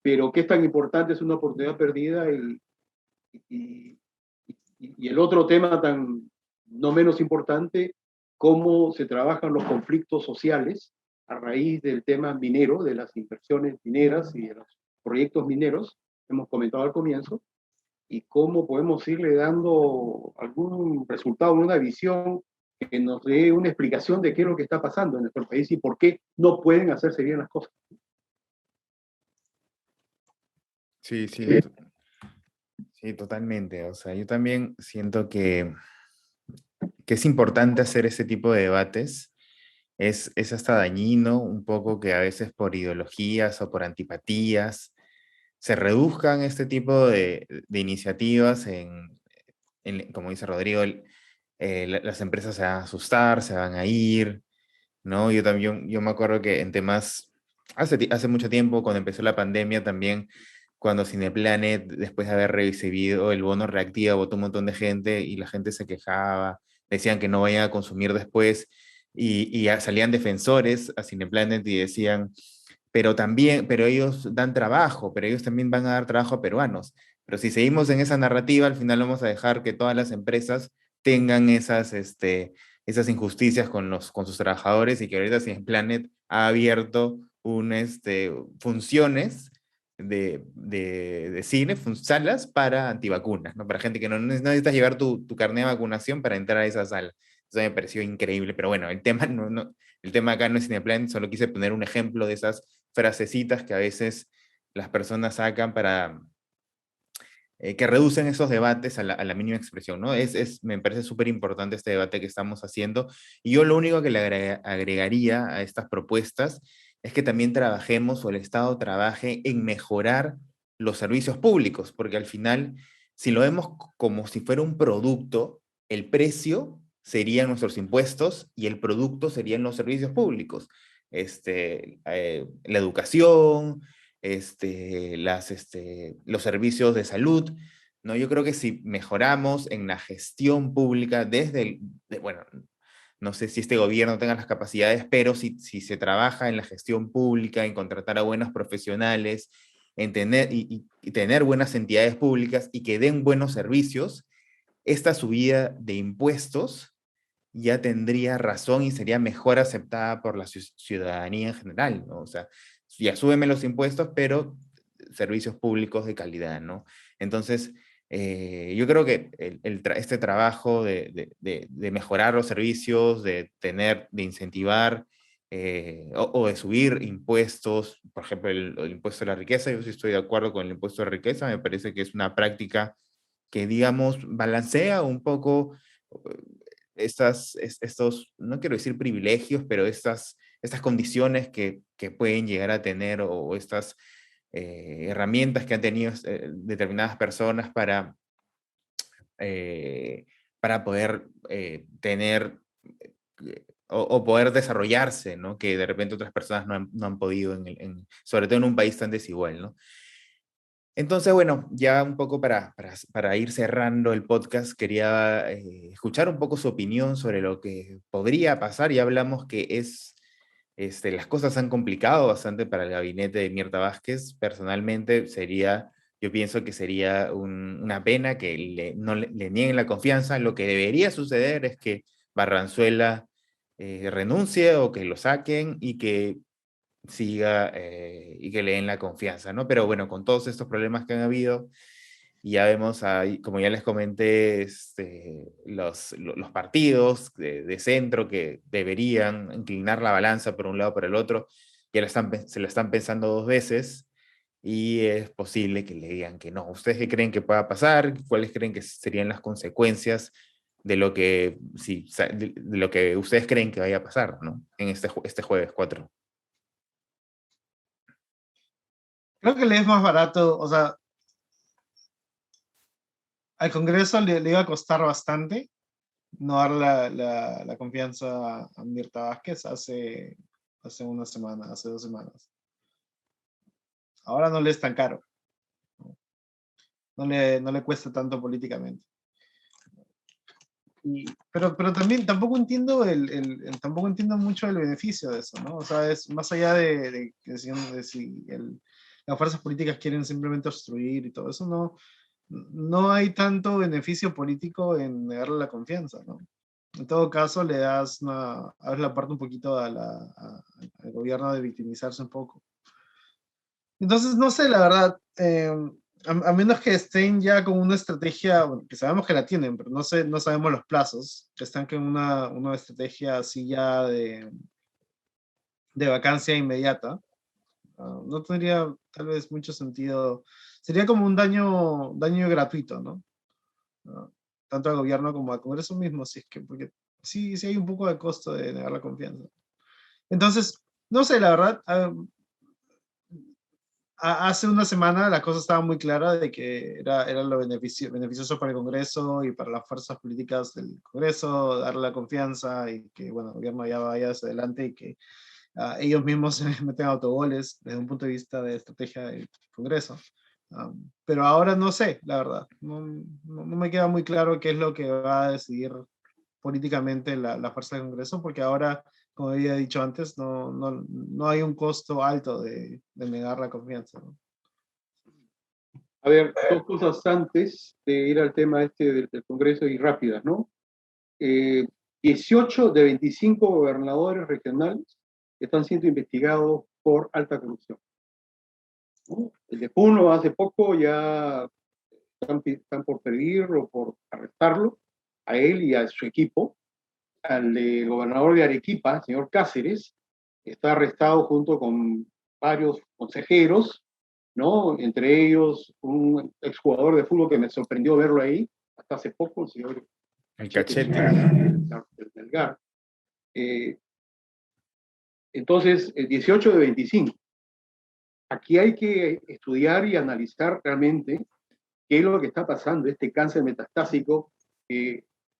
pero que es tan importante, es una oportunidad perdida, y, y el otro tema tan no menos importante, cómo se trabajan los conflictos sociales a raíz del tema minero, de las inversiones mineras y de los proyectos mineros, hemos comentado al comienzo, y cómo podemos irle dando algún resultado, una visión que nos dé una explicación de qué es lo que está pasando en nuestro país y por qué no pueden hacerse bien las cosas. Sí, sí, sí, totalmente. O sea, yo también siento que es importante hacer ese tipo de debates. Es hasta dañino un poco que a veces por ideologías o por antipatías se reduzcan este tipo de iniciativas como dice Rodrigo, las empresas se van a asustar, se van a ir, ¿no? Yo también, yo me acuerdo que en temas, hace mucho tiempo, cuando empezó la pandemia también, cuando Cineplanet, después de haber recibido el bono reactiva, votó un montón de gente y la gente se quejaba, decían que no vayan a consumir después y ya salían defensores a Cineplanet y decían, pero ellos dan trabajo, pero ellos también van a dar trabajo a peruanos. Pero si seguimos en esa narrativa, al final vamos a dejar que todas las empresas tengan esas injusticias con sus trabajadores y que ahorita Cineplanet ha abierto funciones de cine, salas para antivacunas, ¿no? Para gente que no necesitas llevar tu carnet de vacunación para entrar a esa sala. Eso me pareció increíble, pero bueno, el tema acá no es Cineplanet, solo quise poner un ejemplo de esas frasecitas que a veces las personas sacan para que reducen esos debates a la mínima expresión, ¿no? Me parece súper importante este debate que estamos haciendo. Y yo lo único que le agregaría a estas propuestas es que también trabajemos o el Estado trabaje en mejorar los servicios públicos, porque al final, si lo vemos como si fuera un producto, el precio serían nuestros impuestos y el producto serían los servicios públicos. La educación, los servicios de salud, ¿no? Yo creo que si mejoramos en la gestión pública bueno, no sé si este gobierno tenga las capacidades, pero si se trabaja en la gestión pública, en contratar a buenos profesionales, en tener, y tener buenas entidades públicas y que den buenos servicios, esta subida de impuestos ya tendría razón y sería mejor aceptada por la ciudadanía en general, ¿no? O sea, ya súbeme los impuestos, pero servicios públicos de calidad, ¿no? Entonces, yo creo que este trabajo de mejorar los servicios, de incentivar o de subir impuestos, por ejemplo, el impuesto a la riqueza, yo sí estoy de acuerdo con el impuesto a la riqueza, me parece que es una práctica que, digamos, balancea un poco estos, no quiero decir privilegios, pero estas condiciones que pueden llegar a tener o estas herramientas que han tenido determinadas personas para poder tener o poder desarrollarse, ¿no? Que de repente otras personas no han podido, sobre todo en un país tan desigual, ¿no? Entonces, bueno, ya un poco para ir cerrando el podcast, quería escuchar un poco su opinión sobre lo que podría pasar. Ya hablamos que las cosas han complicado bastante para el gabinete de Mirta Vázquez. Personalmente, yo pienso que sería una pena que no le nieguen la confianza. Lo que debería suceder es que Barranzuela renuncie o que lo saquen y que siga y que le den la confianza, ¿no? Pero bueno, con todos estos problemas que han habido, y ya vemos ahí, como ya les comenté, los partidos de centro que deberían inclinar la balanza por un lado o por el otro, ya se lo están pensando dos veces y es posible que le digan que no. ¿Ustedes qué creen que pueda pasar? ¿Cuáles creen que serían las consecuencias de lo que, de lo que ustedes creen que vaya a pasar, ¿no? En este jueves 4? Creo que le es más barato, o sea, al Congreso le iba a costar bastante no dar la confianza a Mirta Vázquez hace una semana, hace 2 semanas. Ahora no le es tan caro, no le cuesta tanto políticamente. Pero también tampoco entiendo tampoco entiendo mucho el beneficio de eso, ¿no? O sea, es más allá de si las fuerzas políticas quieren simplemente obstruir y todo eso, no hay tanto beneficio político en negarle la confianza, ¿no? En todo caso, abres la puerta un poquito al gobierno de victimizarse un poco. Entonces, no sé, la verdad, a menos que estén ya con una estrategia, bueno, que sabemos que la tienen, pero no sé, no sabemos los plazos, que están con una estrategia así ya de vacancia inmediata. No tendría tal vez mucho sentido. Sería como un daño gratuito, ¿no? Ah, tanto al gobierno como al Congreso mismo, si es que, porque sí, sí hay un poco de costo de negar la confianza. Entonces, no sé, la verdad, hace una semana la cosa estaba muy clara de que era lo beneficioso para el Congreso y para las fuerzas políticas del Congreso, darle la confianza y que, bueno, el gobierno ya vaya hacia adelante y que ellos mismos se meten autogoles desde un punto de vista de estrategia del Congreso. Pero ahora no sé, la verdad. No me queda muy claro qué es lo que va a decidir políticamente la fuerza del Congreso, porque ahora, como había dicho antes, no hay un costo alto de negar la confianza, ¿no? A ver, dos cosas antes de ir al tema este del Congreso y rápidas, ¿no? Eh, 18 de 25 gobernadores regionales están siendo investigados por alta corrupción, ¿no? El de Puno hace poco ya están por pedirlo, por arrestarlo, a él y a su equipo. Al gobernador de Arequipa, señor Cáceres, está arrestado junto con varios consejeros, ¿no? Entre ellos un exjugador de fútbol que me sorprendió verlo ahí, hasta hace poco, el señor El Chete cachete. del Melgar. Eh, entonces, 18 de 25. Aquí hay que estudiar y analizar realmente qué es lo que está pasando, este cáncer metastásico.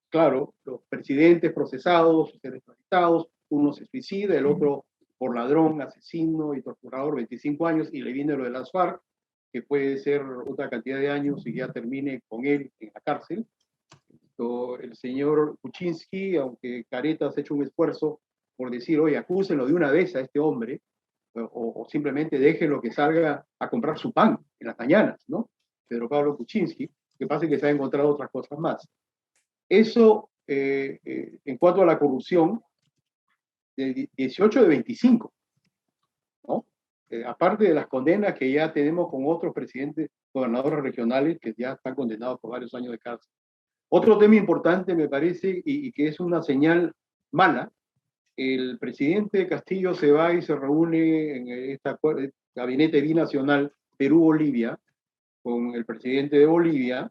Claro, los presidentes procesados, arrestados, uno se suicida, el otro por ladrón, asesino y torturador, 25 años, y le viene lo de las FARC, que puede ser otra cantidad de años y ya termine con él en la cárcel. El señor Kuczynski, aunque Caretas ha hecho un esfuerzo por decir, oye, acúsenlo de una vez a este hombre, o simplemente déjenlo que salga a comprar su pan en las mañanas, ¿no? Pedro Pablo Kuczynski, que pasa que se ha encontrado otras cosas más. Eso, en cuanto a la corrupción, de 18 de 25, ¿no? Aparte de las condenas que ya tenemos con otros presidentes, gobernadores regionales que ya están condenados por varios años de cárcel. Otro tema importante, me parece, y que es una señal mala, el presidente Castillo se va y se reúne en este gabinete binacional Perú-Bolivia con el presidente de Bolivia.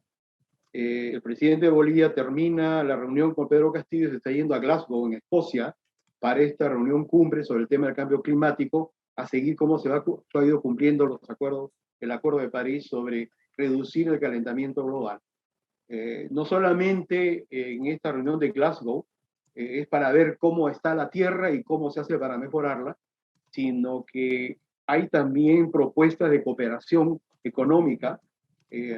El presidente de Bolivia termina la reunión con Pedro Castillo y se está yendo a Glasgow, en Escocia, para esta reunión cumbre sobre el tema del cambio climático, a seguir cómo se ha ido cumpliendo los acuerdos, el Acuerdo de París sobre reducir el calentamiento global. No solamente en esta reunión de Glasgow es para ver cómo está la Tierra y cómo se hace para mejorarla, sino que hay también propuestas de cooperación económica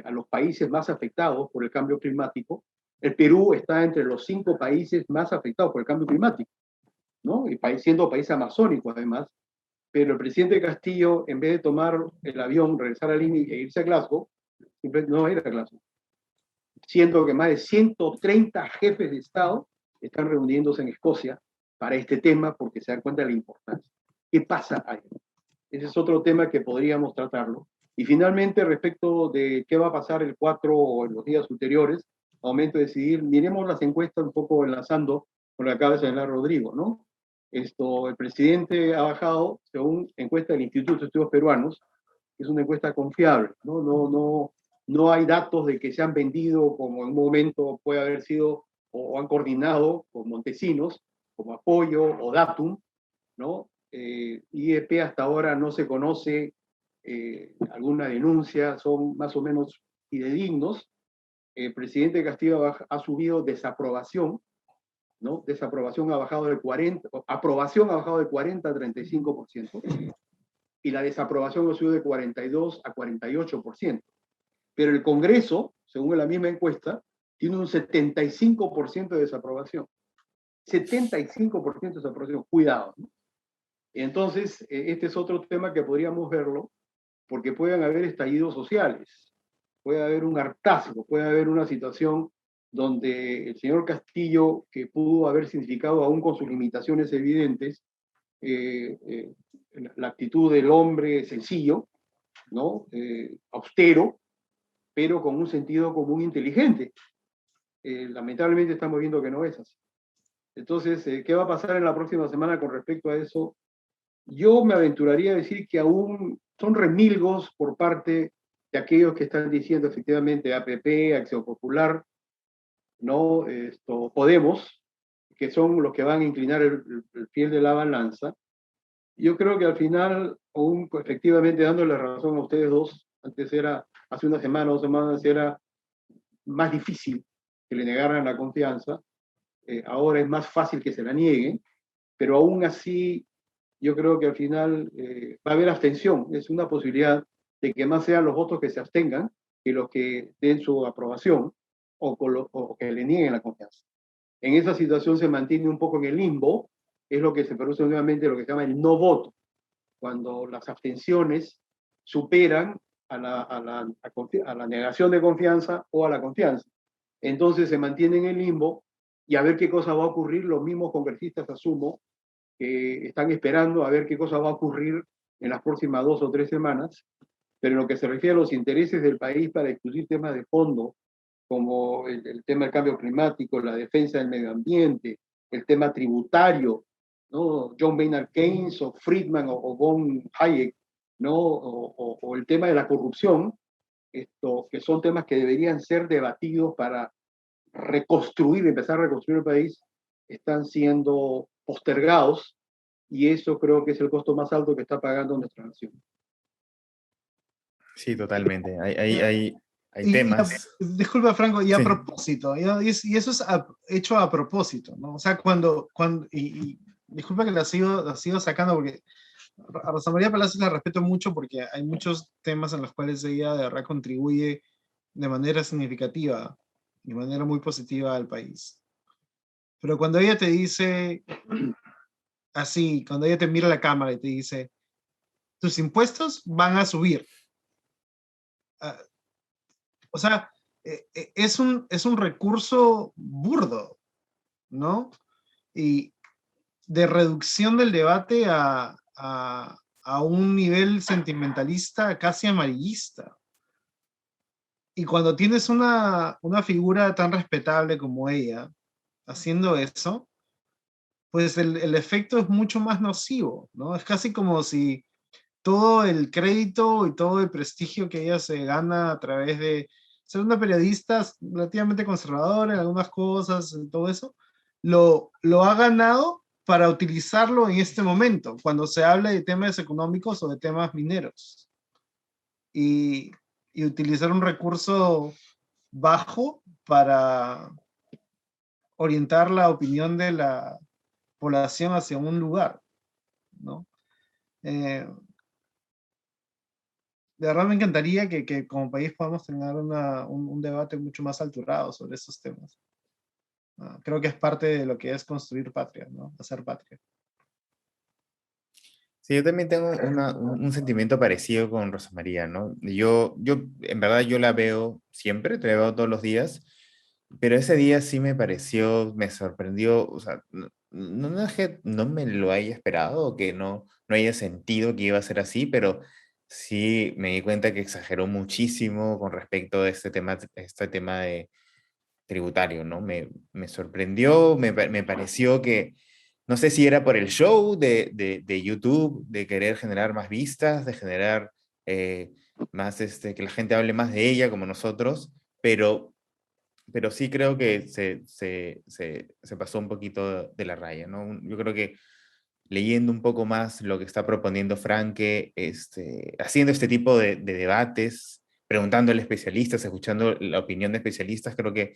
a los países más afectados por el cambio climático. El Perú está entre los 5 países más afectados por el cambio climático, ¿no? Y siendo país amazónico además. Pero el presidente Castillo, en vez de tomar el avión, regresar a Lima e irse a Glasgow, simplemente no va a ir a Glasgow, siendo que más de 130 jefes de Estado están reuniéndose en Escocia para este tema porque se dan cuenta de la importancia. ¿Qué pasa ahí? Ese es otro tema que podríamos tratarlo. Y finalmente, respecto de qué va a pasar el 4 o en los días ulteriores, al momento de decidir, miremos las encuestas un poco enlazando con lo que acaba de señalar Rodrigo, ¿no? El presidente ha bajado, según encuesta del Instituto de Estudios Peruanos, es una encuesta confiable, ¿no? No hay datos de que se han vendido como en un momento puede haber sido o han coordinado con Montesinos, como Apoyo o Datum, ¿no? IEP hasta ahora no se conoce alguna denuncia, son más o menos fidedignos. El presidente Castillo ha subido desaprobación, ¿no? Desaprobación ha bajado del 40, aprobación ha bajado del 40 a 35%, y la desaprobación ha subido de 42 a 48%. Pero el Congreso, según la misma encuesta, tiene un 75% de desaprobación. 75% de desaprobación, cuidado, ¿no? Entonces, este es otro tema que podríamos verlo, porque pueden haber estallidos sociales, puede haber un hartazgo, puede haber una situación donde el señor Castillo, que pudo haber significado aún con sus limitaciones evidentes, la actitud del hombre sencillo, ¿no? Austero, pero con un sentido común inteligente. Lamentablemente estamos viendo que no es así. Entonces, ¿qué va a pasar en la próxima semana con respecto a eso? Yo me aventuraría a decir que aún son remilgos por parte de aquellos que están diciendo efectivamente APP, Acción Popular, ¿no? Podemos, que son los que van a inclinar el fiel de la balanza. Yo creo que al final, aún efectivamente dándole razón a ustedes dos, antes era, hace una semana, 2 semanas, era más difícil que le negaran la confianza, ahora es más fácil que se la nieguen, pero aún así yo creo que al final va a haber abstención, es una posibilidad de que más sean los votos que se abstengan que los que den su aprobación o que le nieguen la confianza. En esa situación se mantiene un poco en el limbo, es lo que se produce nuevamente lo que se llama el no voto, cuando las abstenciones superan a la negación de confianza o a la confianza. Entonces se mantiene en el limbo y a ver qué cosa va a ocurrir. Los mismos congresistas, asumo, que están esperando a ver qué cosa va a ocurrir en las próximas 2 o 3 semanas, pero en lo que se refiere a los intereses del país para discutir temas de fondo, como el tema del cambio climático, la defensa del medio ambiente, el tema tributario, ¿no? John Maynard Keynes o Friedman o von Hayek, ¿no? O el tema de la corrupción, que son temas que deberían ser debatidos para reconstruir, empezar a reconstruir el país, están siendo postergados y eso creo que es el costo más alto que está pagando nuestra nación. Sí, totalmente. Hay Y temas. disculpa, Franco, y a Sí. propósito, y eso es hecho a propósito, ¿no? O sea, y disculpa que la sigo sacando porque a Rosa María Palacios la respeto mucho porque hay muchos temas en los cuales ella de verdad contribuye de manera significativa, de manera muy positiva al país. Pero cuando ella te dice así, cuando ella te mira a la cámara y te dice, tus impuestos van a subir. O sea, es un recurso burdo, ¿no? Y de reducción del debate a un nivel sentimentalista casi amarillista. Y cuando tienes una figura tan respetable como ella haciendo eso, pues el efecto es mucho más nocivo, ¿no? Es casi como si todo el crédito y todo el prestigio que ella se gana a través de ser una periodista relativamente conservadora en algunas cosas, en todo eso, lo ha ganado para utilizarlo en este momento, cuando se habla de temas económicos o de temas mineros. Y utilizar un recurso bajo para orientar la opinión de la población hacia un lugar, ¿no? De verdad me encantaría que como país podamos tener un debate mucho más alturado sobre estos temas. Creo que es parte de lo que es construir patria, ¿no? Hacer patria. Sí, yo también tengo un sentimiento parecido con Rosa María, ¿no? En verdad, yo la veo siempre, te la veo todos los días, pero ese día sí me pareció, me sorprendió, o sea, no es que no me lo haya esperado o que no haya sentido que iba a ser así, pero sí me di cuenta que exageró muchísimo con respecto a este tema de tributario, ¿no? Me sorprendió, me pareció que, no sé si era por el show de YouTube, de querer generar más vistas, de generar más, que la gente hable más de ella como nosotros, pero sí creo que se pasó un poquito de la raya, ¿no? Yo creo que leyendo un poco más lo que está proponiendo Franke, haciendo este tipo de debates, preguntándole a especialistas, escuchando la opinión de especialistas, creo que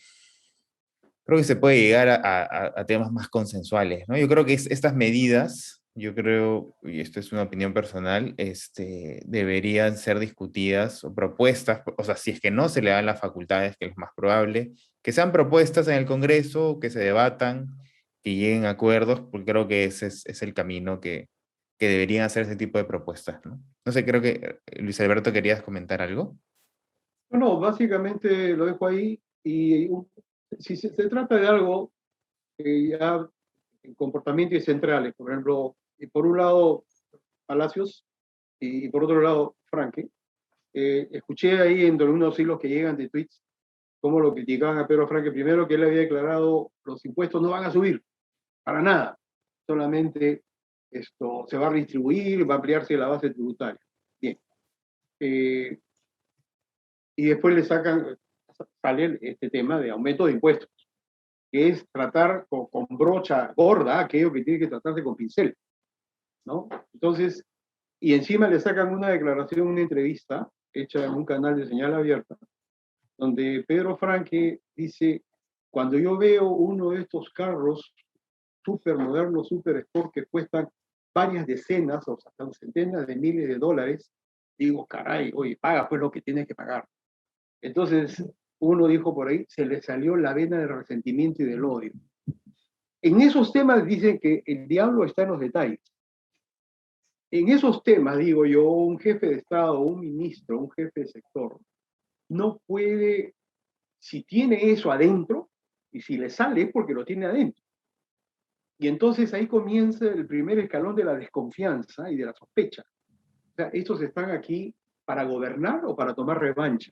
se puede llegar a temas más consensuales, ¿no? Yo creo que estas medidas, yo creo, y esto es una opinión personal, deberían ser discutidas o propuestas, o sea, si es que no se le dan las facultades, que es lo más probable, que sean propuestas en el Congreso, que se debatan, que lleguen a acuerdos, porque creo que ese es el camino que deberían hacer ese tipo de propuestas, ¿no? No sé, creo que Luis Alberto querías comentar algo. No, básicamente lo dejo ahí y si se trata de algo ya en comportamientos centrales, por ejemplo, y por un lado Palacios y por otro lado Franque, escuché ahí entre unos hilos que llegan de tweets cómo lo criticaban a Pedro Franque. Primero, que él había declarado los impuestos no van a subir, para nada. Solamente esto se va a redistribuir, va a ampliarse la base tributaria. Bien. Y después sale este tema de aumento de impuestos, que es tratar con brocha gorda aquello que tiene que tratarse con pincel, ¿no? Entonces, y encima le sacan una declaración, una entrevista hecha en un canal de señal abierta, donde Pedro Franque dice: cuando yo veo uno de estos carros súper modernos, súper sport, que cuestan varias decenas o hasta centenas de miles de dólares, digo, caray, oye, paga pues lo que tienes que pagar. Entonces, uno dijo por ahí, se le salió la vena del resentimiento y del odio. En esos temas dicen que el diablo está en los detalles. En esos temas, digo yo, un jefe de Estado, un ministro, un jefe de sector, no puede, si tiene eso adentro, y si le sale es porque lo tiene adentro. Y entonces ahí comienza el primer escalón de la desconfianza y de la sospecha. O sea, estos están aquí para gobernar o para tomar revancha.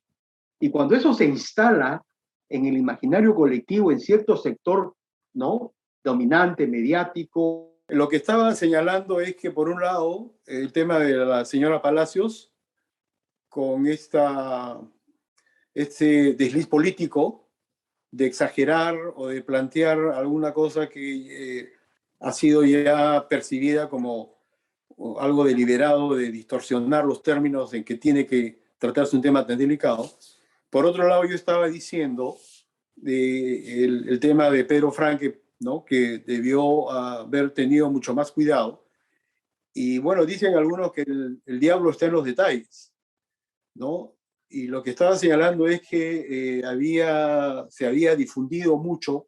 Y cuando eso se instala en el imaginario colectivo, en cierto sector, ¿no?, dominante, mediático. Lo que estaba señalando es que, por un lado, el tema de la señora Palacios, con este desliz político de exagerar o de plantear alguna cosa que ha sido ya percibida como algo deliberado, de distorsionar los términos en que tiene que tratarse un tema tan delicado. Por otro lado, yo estaba diciendo el tema de Pedro Franque, ¿no?, que debió haber tenido mucho más cuidado. Y bueno, dicen algunos que el diablo está en los detalles, ¿no? Y lo que estaba señalando es que se había difundido mucho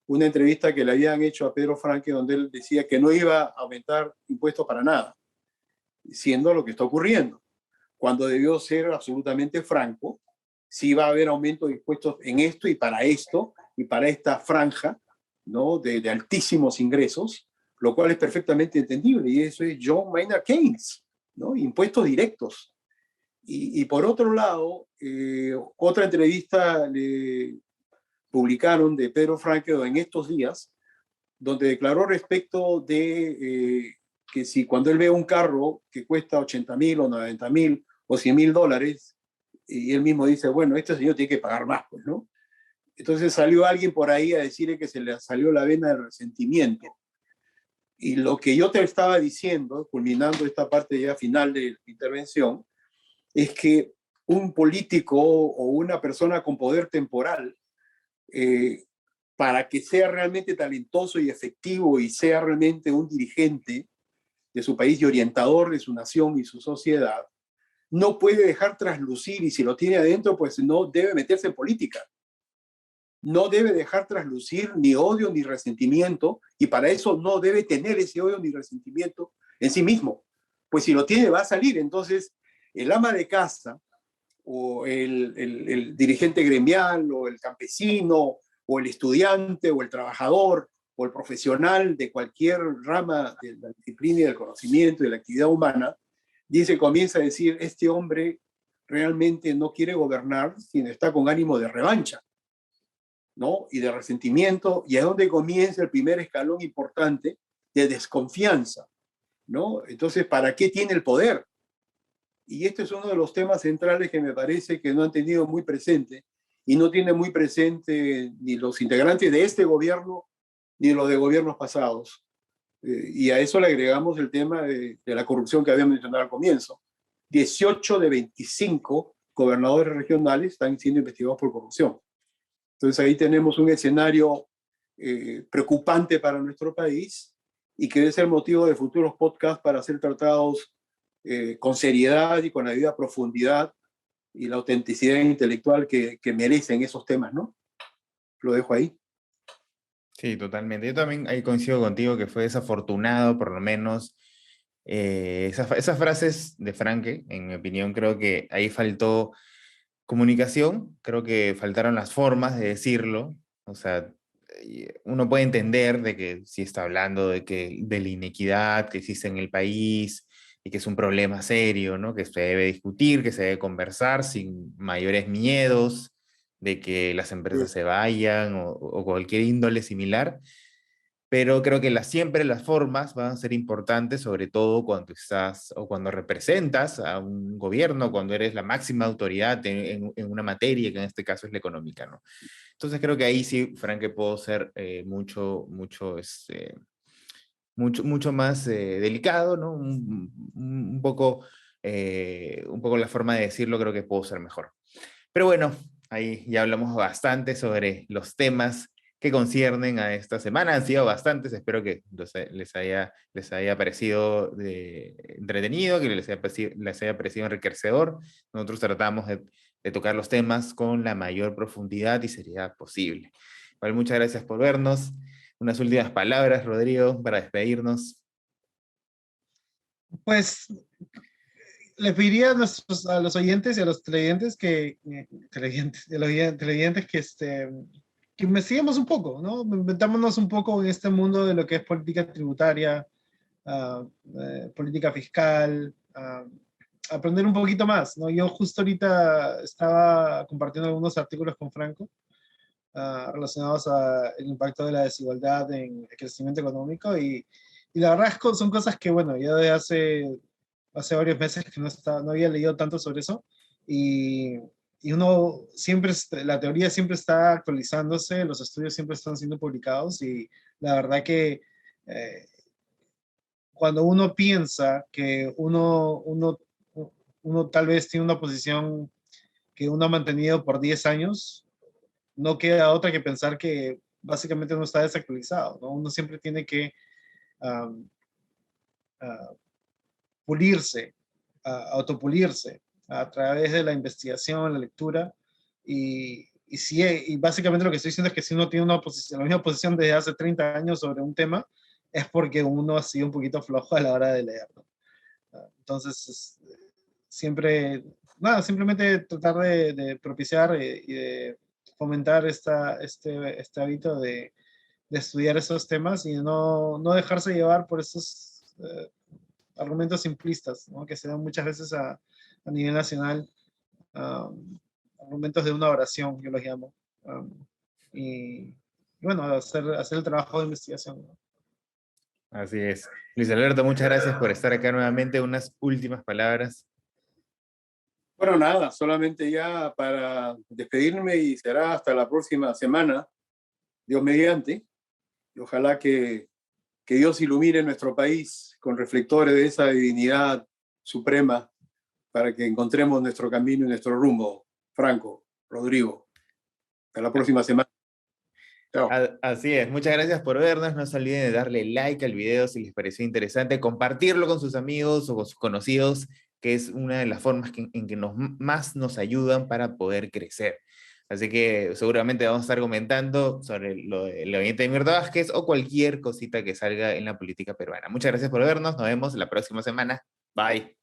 una entrevista que le habían hecho a Pedro Franque, donde él decía que no iba a aumentar impuestos para nada, siendo lo que está ocurriendo, cuando debió ser absolutamente franco. Si va a haber aumento de impuestos en esto y para esta franja, ¿no?, de altísimos ingresos, lo cual es perfectamente entendible, y eso es John Maynard Keynes, ¿no?, impuestos directos. Y por otro lado, otra entrevista le publicaron de Pedro Franque en estos días, donde declaró respecto de que si cuando él ve un carro que cuesta 80.000 o 90.000 o 100.000 dólares, y él mismo dice, bueno, este señor tiene que pagar más, pues, ¿no? Entonces salió alguien por ahí a decirle que se le salió la vena del resentimiento. Y lo que yo te estaba diciendo, culminando esta parte ya final de la intervención, es que un político o una persona con poder temporal, para que sea realmente talentoso y efectivo y sea realmente un dirigente de su país y orientador de su nación y su sociedad, no puede dejar traslucir, y si lo tiene adentro, pues no debe meterse en política. No debe dejar traslucir ni odio ni resentimiento, y para eso no debe tener ese odio ni resentimiento en sí mismo. Pues si lo tiene, va a salir. Entonces, el ama de casa, o el dirigente gremial, o el campesino, o el estudiante, o el trabajador, o el profesional de cualquier rama de la disciplina y del conocimiento y de la actividad humana, comienza a decir, este hombre realmente no quiere gobernar, sino está con ánimo de revancha, ¿no?, y de resentimiento, y es donde comienza el primer escalón importante de desconfianza, ¿no? Entonces, ¿para qué tiene el poder? Y este es uno de los temas centrales que me parece que no han tenido muy presente, y no tienen muy presente ni los integrantes de este gobierno, ni los de gobiernos pasados. Y a eso le agregamos el tema de la corrupción que habíamos mencionado al comienzo. 18 de 25 gobernadores regionales están siendo investigados por corrupción. Entonces ahí tenemos un escenario preocupante para nuestro país, y que debe ser motivo de futuros podcasts para ser tratados con seriedad y con la debida profundidad y la autenticidad intelectual que merecen esos temas, ¿no? Lo dejo ahí. Sí, totalmente. Yo también ahí coincido contigo que fue desafortunado, por lo menos, esas frases de Franque. En mi opinión, creo que ahí faltó comunicación, creo que faltaron las formas de decirlo. O sea, uno puede entender de que sí está hablando de la inequidad que existe en el país, y que es un problema serio, ¿no? Que se debe discutir, que se debe conversar sin mayores miedos de que las empresas se vayan o cualquier índole similar. Pero creo que siempre las formas van a ser importantes, sobre todo cuando estás o cuando representas a un gobierno, cuando eres la máxima autoridad en una materia, que en este caso es la económica, ¿no? Entonces creo que ahí sí, Frank, que puedo ser mucho más delicado, ¿no? Un poco la forma de decirlo creo que puedo ser mejor. Pero bueno, ahí ya hablamos bastante sobre los temas que conciernen a esta semana. Han sido bastantes, espero que les haya parecido entretenido, que les haya parecido enriquecedor. Nosotros tratamos de tocar los temas con la mayor profundidad y seriedad posible. Bueno, muchas gracias por vernos. Unas últimas palabras, Rodrigo, para despedirnos. Pues le pediría a los oyentes y a los televidentes que investiguemos un poco, ¿no? Metámonos un poco en este mundo de lo que es política tributaria, política fiscal, aprender un poquito más, ¿no? Yo justo ahorita estaba compartiendo algunos artículos con Franco relacionados al impacto de la desigualdad en el crecimiento económico y la verdad son cosas que, bueno, yo de hace varios meses que no había leído tanto sobre eso y uno siempre, la teoría siempre está actualizándose, los estudios siempre están siendo publicados y la verdad que cuando uno piensa que uno tal vez tiene una posición que uno ha mantenido por 10 años, no queda otra que pensar que básicamente uno está desactualizado, ¿no? Uno siempre tiene que pulirse, autopulirse a través de la investigación, la lectura, y básicamente lo que estoy diciendo es que si uno tiene la misma posición desde hace 30 años sobre un tema, es porque uno ha sido un poquito flojo a la hora de leerlo. Entonces, simplemente tratar de propiciar y de fomentar este hábito de estudiar esos temas y no dejarse llevar por esos argumentos simplistas, ¿no? Que se dan muchas veces a nivel nacional, argumentos de una oración, yo los llamo, y bueno, hacer el trabajo de investigación, ¿no? Así es. Luis Alberto, muchas gracias por estar acá nuevamente. Unas últimas palabras. Bueno, nada, solamente ya para despedirme y será hasta la próxima semana, Dios mediante, y ojalá que Dios ilumine nuestro país con reflectores de esa divinidad suprema para que encontremos nuestro camino y nuestro rumbo. Franco, Rodrigo, hasta la próxima semana. Chao. Así es, muchas gracias por vernos. No se olviden de darle like al video si les pareció interesante, compartirlo con sus amigos o con sus conocidos, que es una de las formas en que más nos ayudan para poder crecer. Así que seguramente vamos a estar comentando sobre lo del gabinete de Mirta Vázquez o cualquier cosita que salga en la política peruana. Muchas gracias por vernos, nos vemos la próxima semana. Bye.